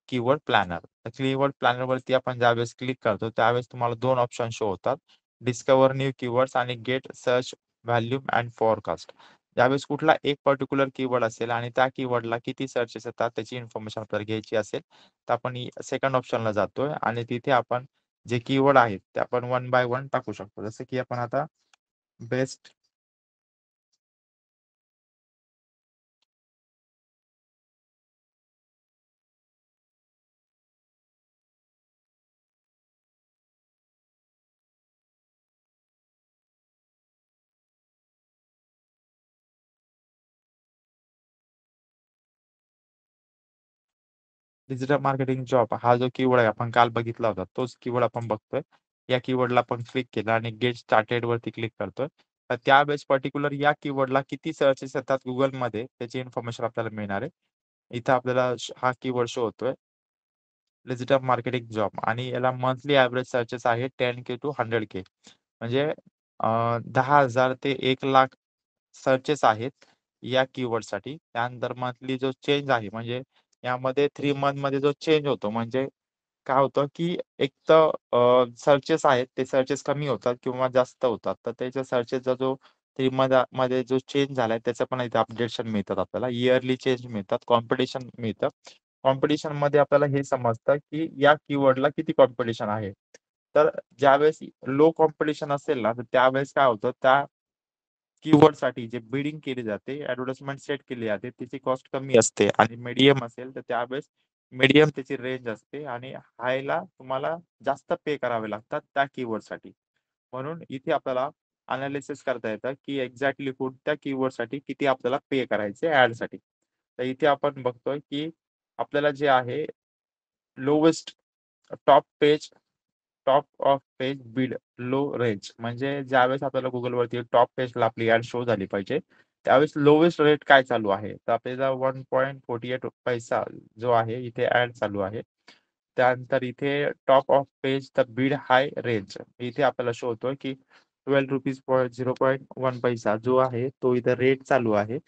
कीवर्ड प्लॅनर. तर कीवर्ड प्लॅनरवरती आपण ज्यावेळेस क्लिक करतो त्यावेळेस तुम्हाला 2 ऑप्शन शो होतात. डिस्कव्हर न्यू कीवर्ड्स आणि get search volume and forecast. ज्यावेळेस कुठला एक पर्टिक्युलर कीवर्ड असेल आणि त्या कीवर्डला किती सर्चेस येतात त्याची इन्फॉर्मेशन आपल्याला घ्यायची असेल तर आपण सेकंड ऑप्शनला जातोय आणि तिथे आपण जे कीवर्ड आहेत ते आपण वन बाय वन टाकू शकतो. जसं की आपण आता बेस्ट डिजिटल मार्केटिंग जॉब हा जो कीवर्ड आहे आपण काल बघितला होता तोच कीवर्ड आपण बघतोय. या कीवर्डला आपण क्लिक केलं आणि गेट स्टार्टेड वरती क्लिक करतोय. तर त्यावेळेस पर्टिक्युलर या कीवर्डला किती सर्चेस येतात Googleमध्ये त्याची इन्फॉर्मेशन आपल्याला मिळणार आहे. इथं आपल्याला हा कीवर्ड शो होतोय. डिजिटल मार्केटिंग जॉब आणि याला मंथली ॲव्हरेज सर्चेस आहे 10K to 100K म्हणजे 10,000 ते 1,00,000 सर्चेस आहेत या कीवर्डसाठी. त्यानंतर मंथली जो चेंज आहे म्हणजे यामध्ये 3 मंथमध्ये जो चेंज होतो म्हणजे काय होतं, की एक तर सर्चेस आहेत ते सर्चेस कमी होतात किंवा जास्त होतात. तर त्याच्या सर्चेसचा जो 3 मध्ये जो चेंज झालाय त्याचं पण इथे अपडेशन मिळतात आपल्याला. इयरली चेंज मिळतात, कॉम्पिटिशन मिळतं. कॉम्पिटिशनमध्ये आपल्याला हे समजतं, की या कीवर्डला किती कॉम्पिटिशन आहे. तर ज्यावेळेस लो कॉम्पिटिशन असेल ना, तर त्यावेळेस काय होतं त्या कीवर्डसाठी जे बिडिंग केली जाते, ॲडव्हर्टाइजमेंट सेट केली जाते, त्याची कॉस्ट कमी असते आणि मीडियम असेल तर त्यावेळेस मीडियम त्याची रेंज असते आणि हायला तुम्हाला जास्त पे करावे लागतात त्या कीवर्डसाठी. म्हणून इथे आपल्याला एनालिसिस करता येतं, की एक्झॅक्टली कोणत्या कीवर्डसाठी किती आपल्याला पे करायचे ॲडसाठी. तर इथे आपण बघतोय, की आपल्याला जे आहे lowest top page top of page बिड लो रेंज म्हणजे ज्यावेळेस आपल्याला Googleवरती टॉप पेजला आपली ॲड शो झाली पाहिजे, त्यावेळेस लोवेस्ट रेट काय चालू आहे? तर आपल्याला 1.48 पैसा जो आहे इथे ॲड चालू आहे. त्यानंतर इथे टॉप ऑफ पेज द बिड हाय रेंज इथे आपल्याला शो होतोय, की ₹12.0.1 पैसा जो आहे तो इथे रेट चालू आहे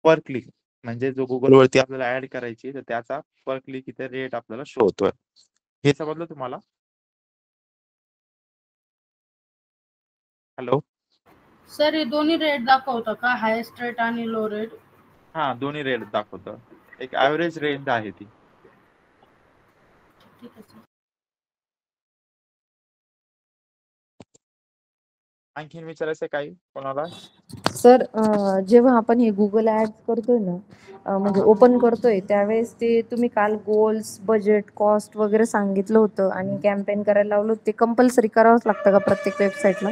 पर क्लिक. म्हणजे जो Googleवरती आपल्याला ॲड करायची तर त्याचा पर क्लिक इथे रेट आपल्याला शो होतोय. हे समजलं तुम्हाला? हॅलो? सर हे दोन्ही रेट दाखवतं का, हायेस्ट रेट आणि लो रेट? हां, दोन्ही रेट दाखवतं. एक ॲव्हरेज रेंज आहे ती. ठीक आहे सर. आणखीन विचारायचं काही कोणाला? सर जेव्हा आपण हे गुगल ॲड्स करतोय ना म्हणजे हां. ओपन करतोय त्यावेळेस ते तुम्ही काल गोल्स, बजेट, कॉस्ट वगैरे सांगितलं होतं आणि कॅम्पेन करायला लावलं होतं, ते कंपल्सरी करावंच लागतं का प्रत्येक वेबसाईटला?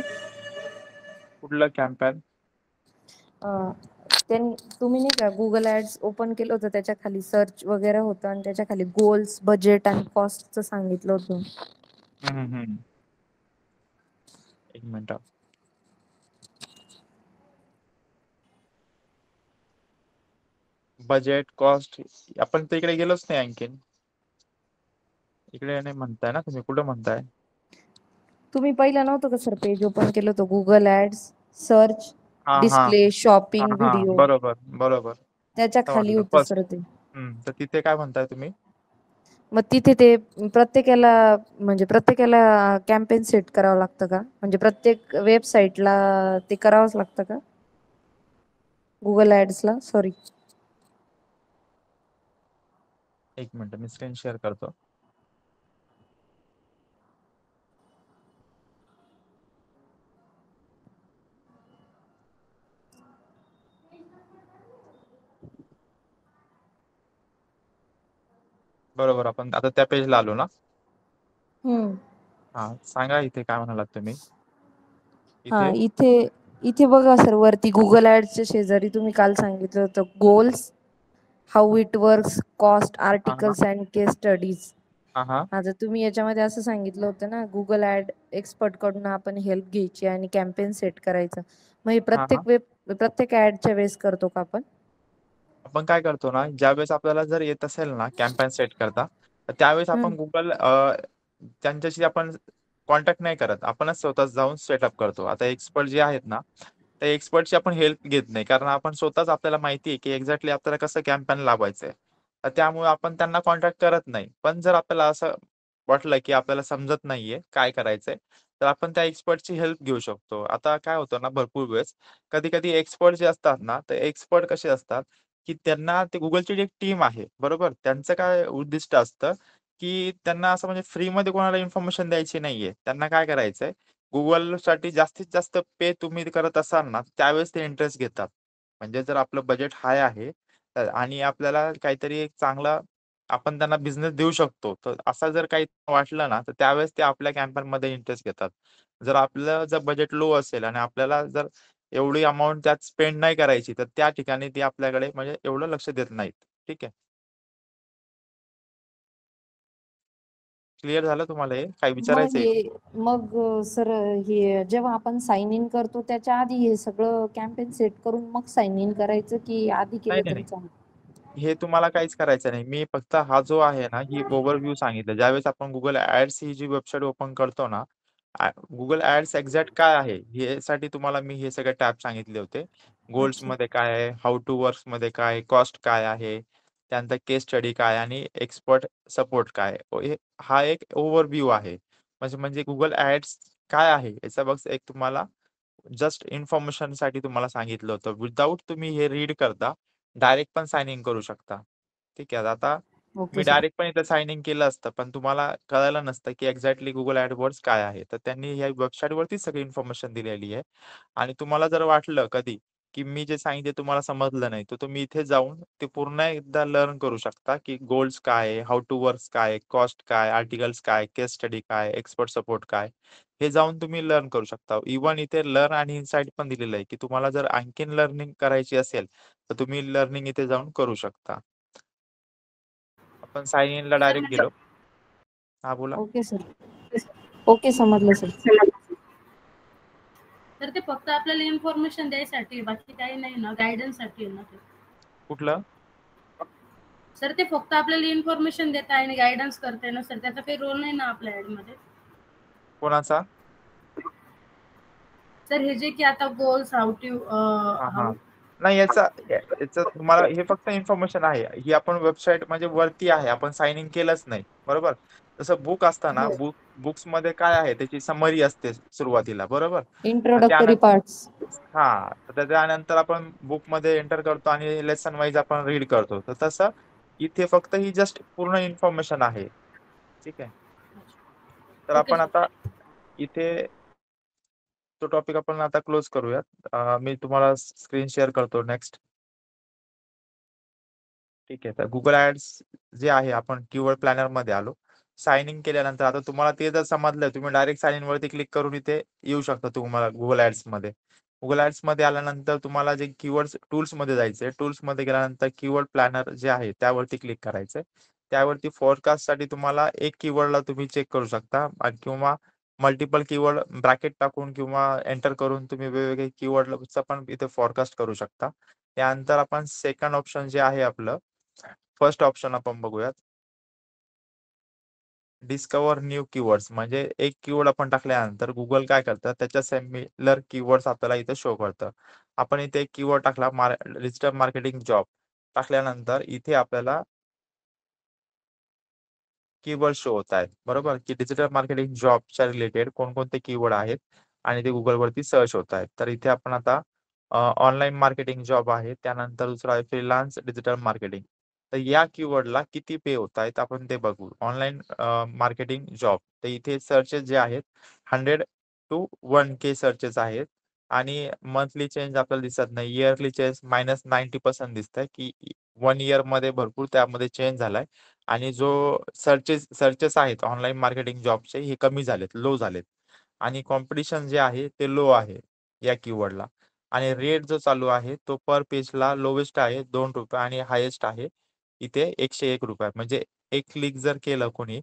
कुठलं कॅम्पेन? त्यांनी तुम्ही नाही का गुगल ॲड्स ओपन केलं होतं त्याच्या खाली सर्च वगैरे होतं आणि त्याच्या खाली गोल्स, बजेट आणि कॉस्टचं सांगितलं होतं. हं, हं, हं. 1 मिनिट. बजेट, कॉस्ट आपण तिकडे गेलोच नाही आणखीन. इकडे नाही म्हणताय ना तुम्ही, कुठं म्हणताय? तुम्ही पहिलं नव्हतं का सर पेज ओपन केलं होतं, गुगल ऍड्स, सर्च, हा हा डिस्प्ले, हा शॉपिंग, हा व्हिडिओ, बरोबर बरोबर. त्याच्या असं खाली वाटलं होतं फर्स्ट. सर ते. तर तिथे काय म्हणताय तुम्ही? मग तिथे ते प्रत्येकाला म्हणजे प्रत्येकाला कॅम्पेन सेट करावं लागतं का? म्हणजे प्रत्येक वेबसाईटला ते करावंच लागतं का? गुगल ऍड्सला, सॉरी. एक मिनिट मी स्क्रीन शेअर करतो. बरोबर, आपण आता त्या पेजला आलो ना. हम्म. हा सांगा इथे काय म्हणालात तुम्ही हा, इथे. इथे इथे बघा सर, वरती गुगल ऍड्सच्या शेजारी तुम्ही काल सांगितलं होतं goals, how it works, cost, हा हा आर्टिकल्स अँड केस स्टडीज. हा हा आता तुम्ही याच्यामध्ये असं सांगितलं होतं ना, गुगल ऍड एक्सपर्ट कडून आपण हेल्प घ्यायची आणि कॅम्पेन सेट करायचं. मग हे हा हा. प्रत्येक ऍडच्या वेळेस करतो का आपण? आपण काय करतो ना, ज्यावेळेस आपल्याला जर येत असेल ना कॅम्पेन सेट करता, तर त्यावेळेस हम्म. आपण गुगल त्यांच्याशी आपण कॉन्टॅक्ट नाही करत, आपणच स्वतःच जाऊन सेटअप करतो. आता एक्सपर्ट जे आहेत ना, त्या एक्सपर्टची आपण हेल्प घेत नाही, कारण आपण स्वतःच आपल्याला माहिती आहे की एक्झॅक्टली आपल्याला कसं कॅम्पेन लावायचंय. तर त्यामुळे आपण त्यांना कॉन्टॅक्ट करत नाही. पण जर आपल्याला असं वाटलं की आपल्याला समजत नाहीये काय करायचंय, तर आपण त्या एक्सपर्टची हेल्प घेऊ शकतो. आता काय होतं ना, भरपूर वेळेस कधी कधी एक्सपर्ट जे असतात ना, ते एक्सपर्ट कसे असतात की त्यांना ते गुगलची जी एक टीम आहे, बरोबर, त्यांचं काय उद्दिष्ट असतं की त्यांना असं म्हणजे फ्रीमध्ये कोणाला इन्फॉर्मेशन द्यायची नाहीये. त्यांना काय करायचंय, गुगलसाठी जास्तीत जास्त पे तुम्ही करत असाल ना, त्यावेळेस ते इंटरेस्ट घेतात. म्हणजे जर आपलं बजेट हाय आहे आणि आपल्याला काहीतरी एक चांगला आपण त्यांना बिझनेस देऊ शकतो, तर असं जर काही वाटलं ना, तर त्यावेळेस ते आपल्या कॅम्पेनमध्ये इंटरेस्ट घेतात. जर बजेट लो असेल आणि आपल्याला जर एवढी अमाउंट त्यात स्पेंड नाही करायची, तर त्या ठिकाणी ती आपल्याकडे म्हणजे एवढं लक्ष देत नाहीत. ठीक आहे. क्लिअर झालं तुम्हाला? हे काय मग विचारायचंय? सर, हे जेव्हा आपण साइन इन करतो त्याच्या आधी हे सगळं कॅम्पेन सेट करून मग साइन इन करायचं की आधी नाही केलं नाही तरी नाही, चालेल? हे तुम्हाला काहीच करायचं नाही. मी फक्त हा जो आहे ना, ही ओव्हरव्ह्यू सांगितलं. ज्यावेळेस आपण गुगल ऍड्स ही जी वेबसाईट ओपन करतो ना, गुगल ऍड्स एक्झॅक्ट काय आहे यासाठी तुम्हाला मी हे सगळे टॅब सांगितले होते. गोल्स अच्छा. मध्ये काय आहे, हाऊ टू वर्क्स मध्ये काय, कॉस्ट काय आहे, त्यानंतर केस स्टडी काय आणि एक्सपर्ट सपोर्ट काय हा एक ओव्हरव्ह्यू आहे. म्हणजे म्हणजे गुगल ऍड्स काय आहे याचा बघ एक तुम्हाला जस्ट इन्फॉर्मेशन साठी तुम्हाला सांगितलं होतं. विदाऊट तुम्ही हे रीड करता डायरेक्ट पण साइन इन करू शकता. ठीक आहे. आता ओके मी सर. डायरेक्ट पण इथं साइन इन केलं असतं, पण तुम्हाला कळालं नसतं की एक्झॅक्टली गुगल ऍडवर्ड्स काय आहे. तर त्यांनी ह्या वेबसाईट वरतीच सगळी इन्फॉर्मेशन दिलेली आहे. आणि तुम्हाला जर वाटलं कधी की मी जे सांगितले तुम्हाला समजलं नाही, तर तुम्ही इथे जाऊन ते पूर्ण एकदा लर्न करू शकता की गोल्स काय आहे, हाऊ टू वर्क्स काय, कॉस्ट काय, आर्टिकल्स काय, केस स्टडी काय, एक्सपर्ट सपोर्ट काय, हे जाऊन तुम्ही लर्न करू शकता. इव्हन इथे लर्न आणि इनसाइट पण दिलेलं आहे की तुम्हाला जर आणखीन लर्निंग करायची असेल, तर तुम्ही लर्निंग इथे जाऊन करू शकता. आपण साइन इन ला सर डायरेक्ट गेलो. हा बोला. Okay sir. ओके, समजलं सर. तर ते फक्त आपल्याला इन्फॉर्मेशन द्यायसाठी, बाकी काही नाही ना, गायडन्स साठी आहे ना ते? कुठलं? सर ते फक्त आपल्याला इन्फॉर्मेशन देत आहे आणि गायडन्स करते ना सर, त्याचा काही रोल नाही ना आपल्या ऍड मध्ये? कोणाचा? सर हे जे की आता गोल्स, हाऊ टू हा हा. हाऊ. नाही, याचा याचं तुम्हाला हे फक्त इन्फॉर्मेशन आहे. ही आपण वेबसाईट म्हणजे वरती आहे, आपण साइन इन केलंच नाही, बरोबर. जसं बुक असताना हो. बुक्स मध्ये काय आहे त्याची समरी असते सुरुवातीला, बरोबर. मग इंट्रोडक्टरी त्यानंतर पार्ट्स. हा, तर त्यानंतर आपण बुक मध्ये एंटर करतो आणि लेसन वाईज आपण रीड करतो. तर तसं इथे फक्त ही जस्ट पूर्ण इन्फॉर्मेशन आहे. ठीक आहे. तर ओके आपण सर. आता इथे तो टॉपिक आपण आता क्लोज करूयात. मी तुम्हाला स्क्रीन शेअर करतो नेक्स्ट. ठीक आहे. तर गुगल ऍड्स जे आहे, आपण कीवर्ड प्लॅनर मध्ये आलो. साइन इन केल्यानंतर आता तुम्हाला ते जर समजलं, तुम्ही डायरेक्ट साइन इन वरती क्लिक करून इथे येऊ शकता तुम्हाला गुगल ऍड्स मध्ये. गुगल ऍड्स मध्ये आल्यानंतर तुम्हाला जे कीवर्ड टूल्स मध्ये जायचंय, टूल्स मध्ये गेल्यानंतर कीवर्ड प्लॅनर जे आहे त्यावरती क्लिक करायचंय. त्यावरती फोरकास्ट साठी तुम्हाला एक कीवर्डला तुम्ही चेक करू शकता किंवा मल्टिपल कीवर्ड ब्रॅकेट टाकून किंवा एंटर करून तुम्ही वेगवेगळे कीवर्डचा पण इथे फोरकास्ट करू शकता. त्यानंतर आपण सेकंड ऑप्शन जे आहे आपलं, फर्स्ट ऑप्शन आपण बघूयात. डिस्कवर न्यू कीवर्ड्स म्हणजे एक कीवर्ड आपण टाकल्यानंतर गुगल काय करतं, त्याच्या सिमिलर कीवर्ड्स आपल्याला इथे शो करतं. आपण इथे एक कीवर्ड टाकला डिजिटल मार्केटिंग जॉब टाकल्यानंतर इथे आपल्याला कीवर्ड शो होत आहेत. बरोबर, की डिजिटल मार्केटिंग जॉबच्या रिलेटेड कोणकोणते कीवर्ड आहेत आणि ते गुगलवरती सर्च होत आहेत. तर इथे आपण आता ऑनलाईन मार्केटिंग जॉब आहे, त्यानंतर दुसरा आहे फ्रीलान्स डिजिटल मार्केटिंग. तर या कीवर्डला किती पे होत आहेत आपण ते बघू. ऑनलाईन मार्केटिंग जॉब, तर इथे सर्चेस जे आहेत 100 to 1K सर्चेस आहेत आणि मंथली चेंज आपल्याला दिसत नाही. इयरली चेंज -90% दिसतंय, की 1 इयरमध्ये भरपूर त्यामध्ये चेंज झालाय आणि जो सर्चेस आहेत ऑनलाईन मार्केटिंग जॉबचे हे कमी झालेत, लो झालेत आणि कॉम्पिटिशन जे आहे ते लो आहे या कीवर्डला आणि रेट जो चालू आहे तो पर पेजला लोवेस्ट आहे ₹2 आणि हायेस्ट आहे इथे ₹101. म्हणजे एक क्लिक जर केलं कोणी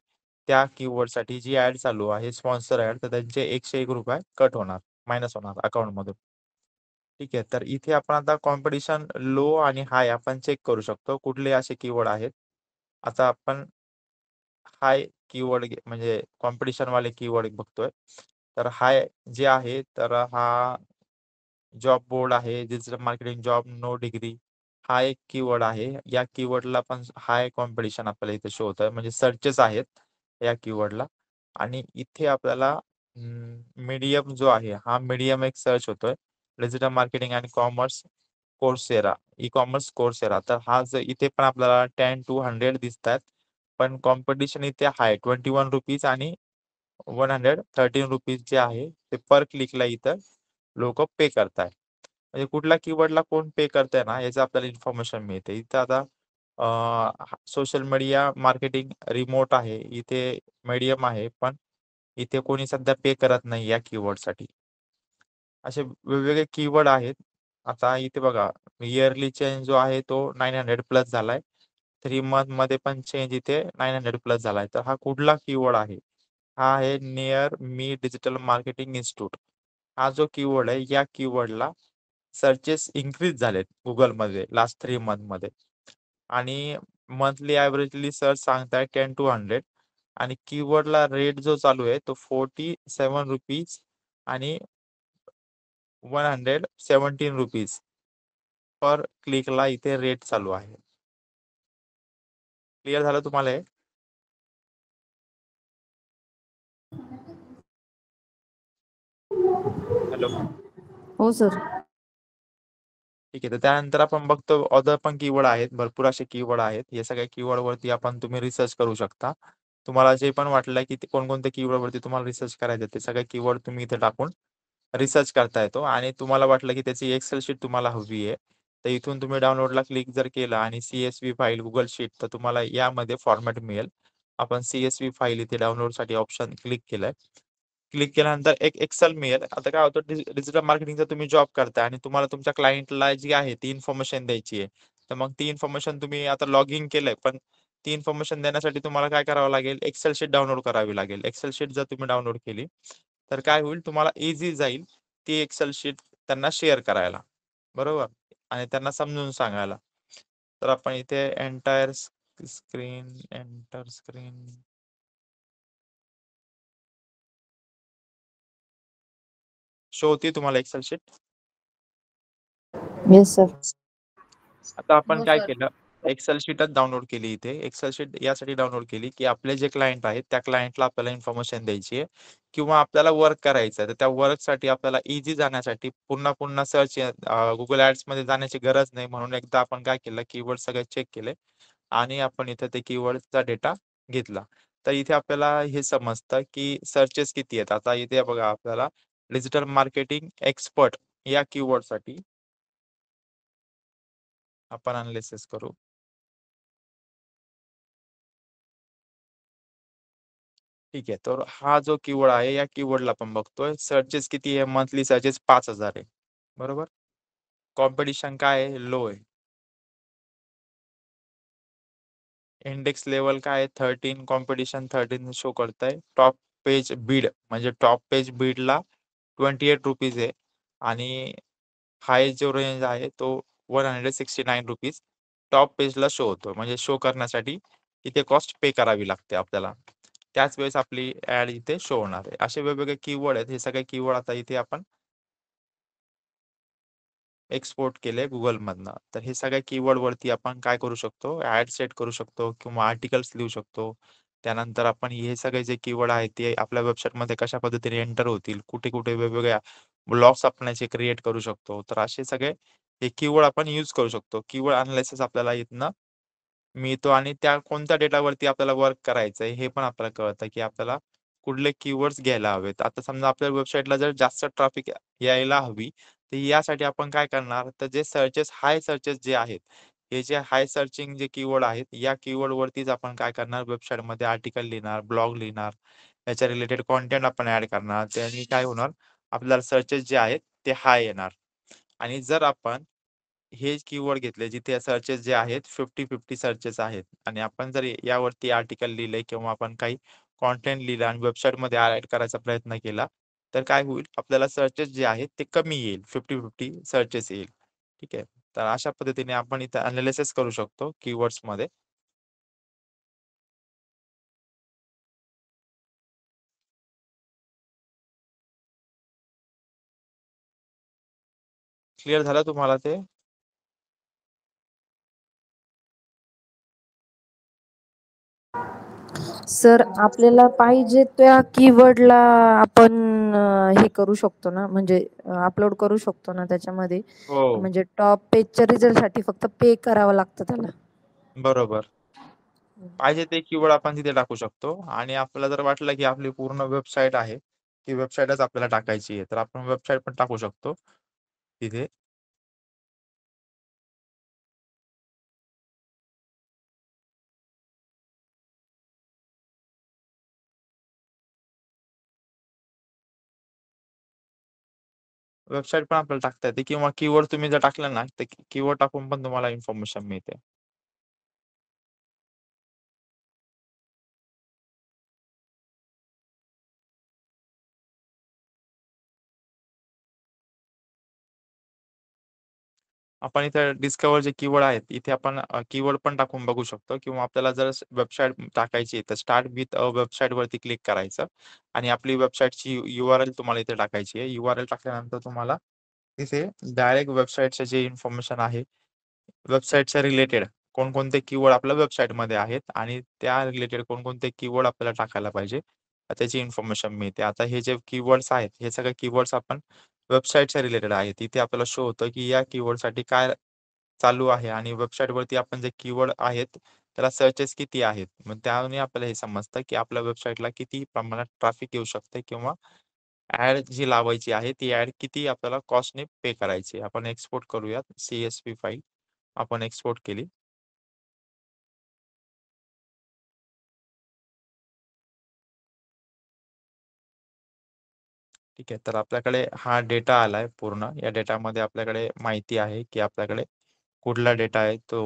त्या कीवर्डसाठी जी ॲड चालू आहे स्पॉन्सर ॲड, तर त्यांचे ₹101 कट होणार, मायनस होणार अकाउंटमधून. ठीक आहे. तर इथे आपण आता कॉम्पिटिशन लो आणि हाय आपण चेक करू शकतो. कुठले असे कीवर्ड आहेत. आता आपण हाय कीवर्ड म्हणजे कॉम्पिटिशन वाले कीवर्ड बघतोय. तर हाय जे आहे तर हा जॉब बोर्ड आहे, digital marketing job no degree हा एक कीवर्ड आहे. या कीवर्डला पण हाय कॉम्पिटिशन आपल्याला इथे शो होतंय म्हणजे सर्चेस आहेत या कीवर्डला आणि इथे आपल्याला मीडियम जो आहे हा मीडियम एक सर्च होतोय. डिजिटल मार्केटिंग आणि कॉमर्स कोर्सेरा, ई-कॉमर्स कोर्सेरा. तर हा जो इथे पण आपल्याला 10 to 100 दिसतायत. पण कॉम्पिटिशन इथे हाय ₹21 आणि ₹113 जे आहे ते पर क्लिकला इथं लोकं पे करताय. म्हणजे कुठल्या कीवर्डला कोण पे करतंय ना याचं आपल्याला इन्फॉर्मेशन मिळते. इथं आता सोशल मीडिया मार्केटिंग रिमोट आहे. इथे मीडियम आहे, पण इथे कोणी सध्या पे करत नाही या कीवर्डसाठी. असे वेगवेगळे कीवर्ड आहेत. आता इथे बघा इयरली चेंज जो आहे तो 900 प्लस झालाय. 3 मंथमध्ये पण चेंज इथे 900 प्लस झालाय. तर हा कुठला कीवर्ड आहे? हा आहे near me digital marketing institute. हा जो कीवर्ड आहे या कीवर्डला सर्चेस इन्क्रीज झालेत Googleमध्ये लास्ट 3 मंथमध्ये आणि मंथली एव्हरेजली सर्च सांगताय 10 to 100 आणि कीवर्डला रेट जो चालू आहे तो ₹47 आणि ₹117 पर क्लिकला इथे रेट चालू आहे. क्लिअर झालं तुम्हाला हे? हॅलो. हो सर. ठीक आहे. तर त्यानंतर आपण बघतो अदर पण कीवर्ड आहेत. भरपूर असे कीवर्ड आहेत. हे सगळ्या कीवर्डवरती आपण तुम्ही रिसर्च करू शकता. तुम्हाला जे पण वाटलं की ते कोणकोणत्या कीवर्डवरती तुम्हाला रिसर्च करायचं ते सगळे कीवर्ड तुम्ही इथे टाकून रिसर्च करता येतो आणि तुम्हाला वाटलं की त्याची एक्सेल शीट तुम्हाला हवी आहे. तर इथून तुम्ही डाउनलोडला क्लिक जर केलं आणि CSV फाईल Google शीट तर तुम्हाला यामध्ये फॉर्मॅट मिळेल. आपण CSV फाईल इथे डाउनलोडसाठी ऑप्शन क्लिक केलंय. क्लिक केल्यानंतर एक एक्सेल मिळेल. आता काय होतं डिजिटल मार्केटिंगचा तुम्ही जॉब करताय आणि तुम्हाला तुमच्या क्लायंटला जी आहे ती इन्फॉर्मेशन द्यायची आहे. तर मग ती इन्फॉर्मेशन तुम्ही आता लॉग इन केलंय, पण ती इन्फॉर्मेशन देण्यासाठी तुम्हाला काय करावं लागेल? एक्सेल शीट डाउनलोड करावी लागेल. एक्सेल शीट जर तुम्ही डाउनलोड केली, तर काय होईल तुम्हाला इझी जाईल ती एक्सेल शीट त्यांना शेअर करायला. बरोबर? आणि त्यांना समजून सांगायला. तर आपण इथे entire screen enter screen show होती तुम्हाला एक्सेल शीट? Yes sir. आता आपण हो काय सर. केलं, एक्सेल शीटच डाउनलोड केली इथे. एक्सेल शीट यासाठी डाउनलोड केली, की आपले जे क्लायंट आहेत, त्या क्लायंटला आपल्याला इन्फॉर्मेशन द्यायची आहे किंवा आपल्याला वर्क करायचं आहे. तर त्या वर्कसाठी आपल्याला इझी जाण्यासाठी पुन्हा-पुन्हा सर्च Google ॲड्समध्ये जाण्याची गरज नाही. म्हणून एकदा आपण काय केलं, कीवर्ड सगळे चेक केले आणि आपण इथे ते कीवर्डचा डेटा घेतला. तर इथे आपल्याला हे समजतं, की सर्चेस किती आहेत. आता इथे बघा आपल्याला डिजिटल मार्केटिंग एक्सपर्ट या कीवर्डसाठी आपण एनालिसिस करू. ठीक आहे. तर हा जो कीवर्ड आहे, या कीवर्डला आपण बघतोय. सर्चेस किती आहे? मंथली सर्चेस 5,000 आहे. बरोबर? कॉम्पिटिशन काय आहे? लो आहे. इंडेक्स लेव्हल काय आहे? 13 कॉम्पिटिशन 13 शो करतंय. टॉप पेज बीड म्हणजे टॉप पेज बीडला ₹28 आहे आणि हायेस्ट जो रेंज आहे तो ₹169 टॉप पेजला शो होतो. म्हणजे शो करण्यासाठी इथे कॉस्ट पे करावी लागते आपल्याला. त्याच वेळेस आपली ऍड इथे शो होणार आहे. असे वेगवेगळे कीवर्ड आहेत. हे सगळे कीवर्ड आता इथे आपण एक्सपोर्ट केले Google मधनं. तर हे सगळ्या कीवर्ड वरती आपण काय करू शकतो, ऍड सेट करू शकतो किंवा आर्टिकल्स लिहू शकतो. त्यानंतर आपण हे सगळे जे कीवर्ड आहेत ते आपल्या वेबसाईटमध्ये कशा पद्धतीने एंटर होतील, कुठे-कुठे वेगवेगळ्या ब्लॉक्स आपण याचे क्रिएट करू शकतो. तर असे सगळे हे कीवर्ड आपण यूज करू शकतो. कीवर्ड एनालिसिस आपल्याला इथनं मिळतो आणि त्या कोणत्या डेटावरती आपल्याला वर्क करायचंय हे पण आपल्याला कळतं, की आपल्याला कुठले कीवर्ड्स घ्यायला हवेत. आता समजा आपल्या वेबसाईटला जर जास्त ट्रॅफिक यायला हवी, तर यासाठी आपण काय करणार, तर जे हाय सर्चेस जे आहेत, हे जे हाय सर्चिंग जे कीवर्ड आहेत, या कीवर्ड वरतीच आपण काय करणार, वेबसाईटमध्ये आर्टिकल लिहिणार, ब्लॉग लिहिणार, याच्या रिलेटेड कंटेंट आपण ॲड करणार. त्यानी काय होणार, आपल्याला सर्चेस जे आहेत ते हाय येणार. आणि जर आपण हे कीवर्ड घेतले जिथे सर्चेस जे आहेत 50-50 सर्चेस आहेत आणि आपण जर यावरती आर्टिकल लिहिले किंवा आपण काही कंटेंट लिहिलं आणि वेबसाईटमध्ये ॲड करायचा प्रयत्न केला, तर काय होईल, आपल्याला सर्चेस जे आहेत ते कमी येईल, 50-50 सर्चेस येईल. ठीक आहे. तर अशा पद्धतीने आपण इथं अनालिसिस करू शकतो कीवर्ड्समध्ये. क्लिअर झालं तुम्हाला ते? सर आपल्याला पाहिजे त्या कीवर्डला आपण हे करू शकतो ना, म्हणजे अपलोड करू शकतो ना त्याच्यामध्ये? हो, म्हणजे टॉप पेजच्या रिझल्टसाठी फक्त पे करावं लागतं त्याला? बरोबर. पाहिजे ते कीवर्ड आपण तिथे टाकू शकतो आणि आपल्याला जर वाटलं की आपली पूर्ण वेबसाईट आहे, ती वेबसाईटच आपल्याला टाकायची आहे, तर आपण वेबसाईट पण टाकू शकतो तिथे. वेबसाईट पण आपल्याला टाकता येते किंवा कीवर्ड तुम्ही जर टाकलं ना, तर कीवर्ड टाकून पण तुम्हाला इन्फॉर्मेशन मिळते. आपण इथे डिस्कव्हर जे कीवर्ड आहेत, इथे आपण कीवर्ड पण टाकून बघू शकतो किंवा आपल्याला जर वेबसाईट टाकायची आहे, तर स्टार्ट विथ अ वेबसाईट वरती क्लिक करायचं आणि आपली वेबसाईटची URL तुम्हाला इथे टाकायची आहे. URL टाकल्यानंतर तुम्हाला इथे डायरेक्ट वेबसाईटचे जे इन्फॉर्मेशन आहे, वेबसाईटच्या रिलेटेड कोणकोणते कीवर्ड आपल्या वेबसाईटमध्ये आहेत आणि त्या रिलेटेड कोणकोणते कीवर्ड आपल्याला टाकायला पाहिजे, त्याची इन्फॉर्मेशन मिळते. आता हे जे कीवर्ड्स आहेत, हे सगळे कीवर्ड्स आपण वेबसाईटच्या रिलेटेड आहेत. इथे आपल्याला शो होतं, की या कीवर्डसाठी काय चालू आहे आणि वेबसाईटवरती आपण जे कीवर्ड आहेत, त्याला सर्चेस किती आहेत. मग त्यावरून आपल्याला हे समजतं, की आपल्या वेबसाईटला किती प्रमाणात ट्रॅफिक येऊ शकते किंवा ॲड जी लावायची आहे, ती ॲड किती आपल्याला कॉस्टने पे करायची आहे. आपण एक्सपोर्ट करूयात. CSV फाईल आपण एक्सपोर्ट केली. ठीक आहे. तर आपल्याकडे हा डेटा आलाय पूर्ण. या डेटामध्ये आपल्याकडे माहिती आहे, की आपल्याकडे कुठला डेटा आहे तो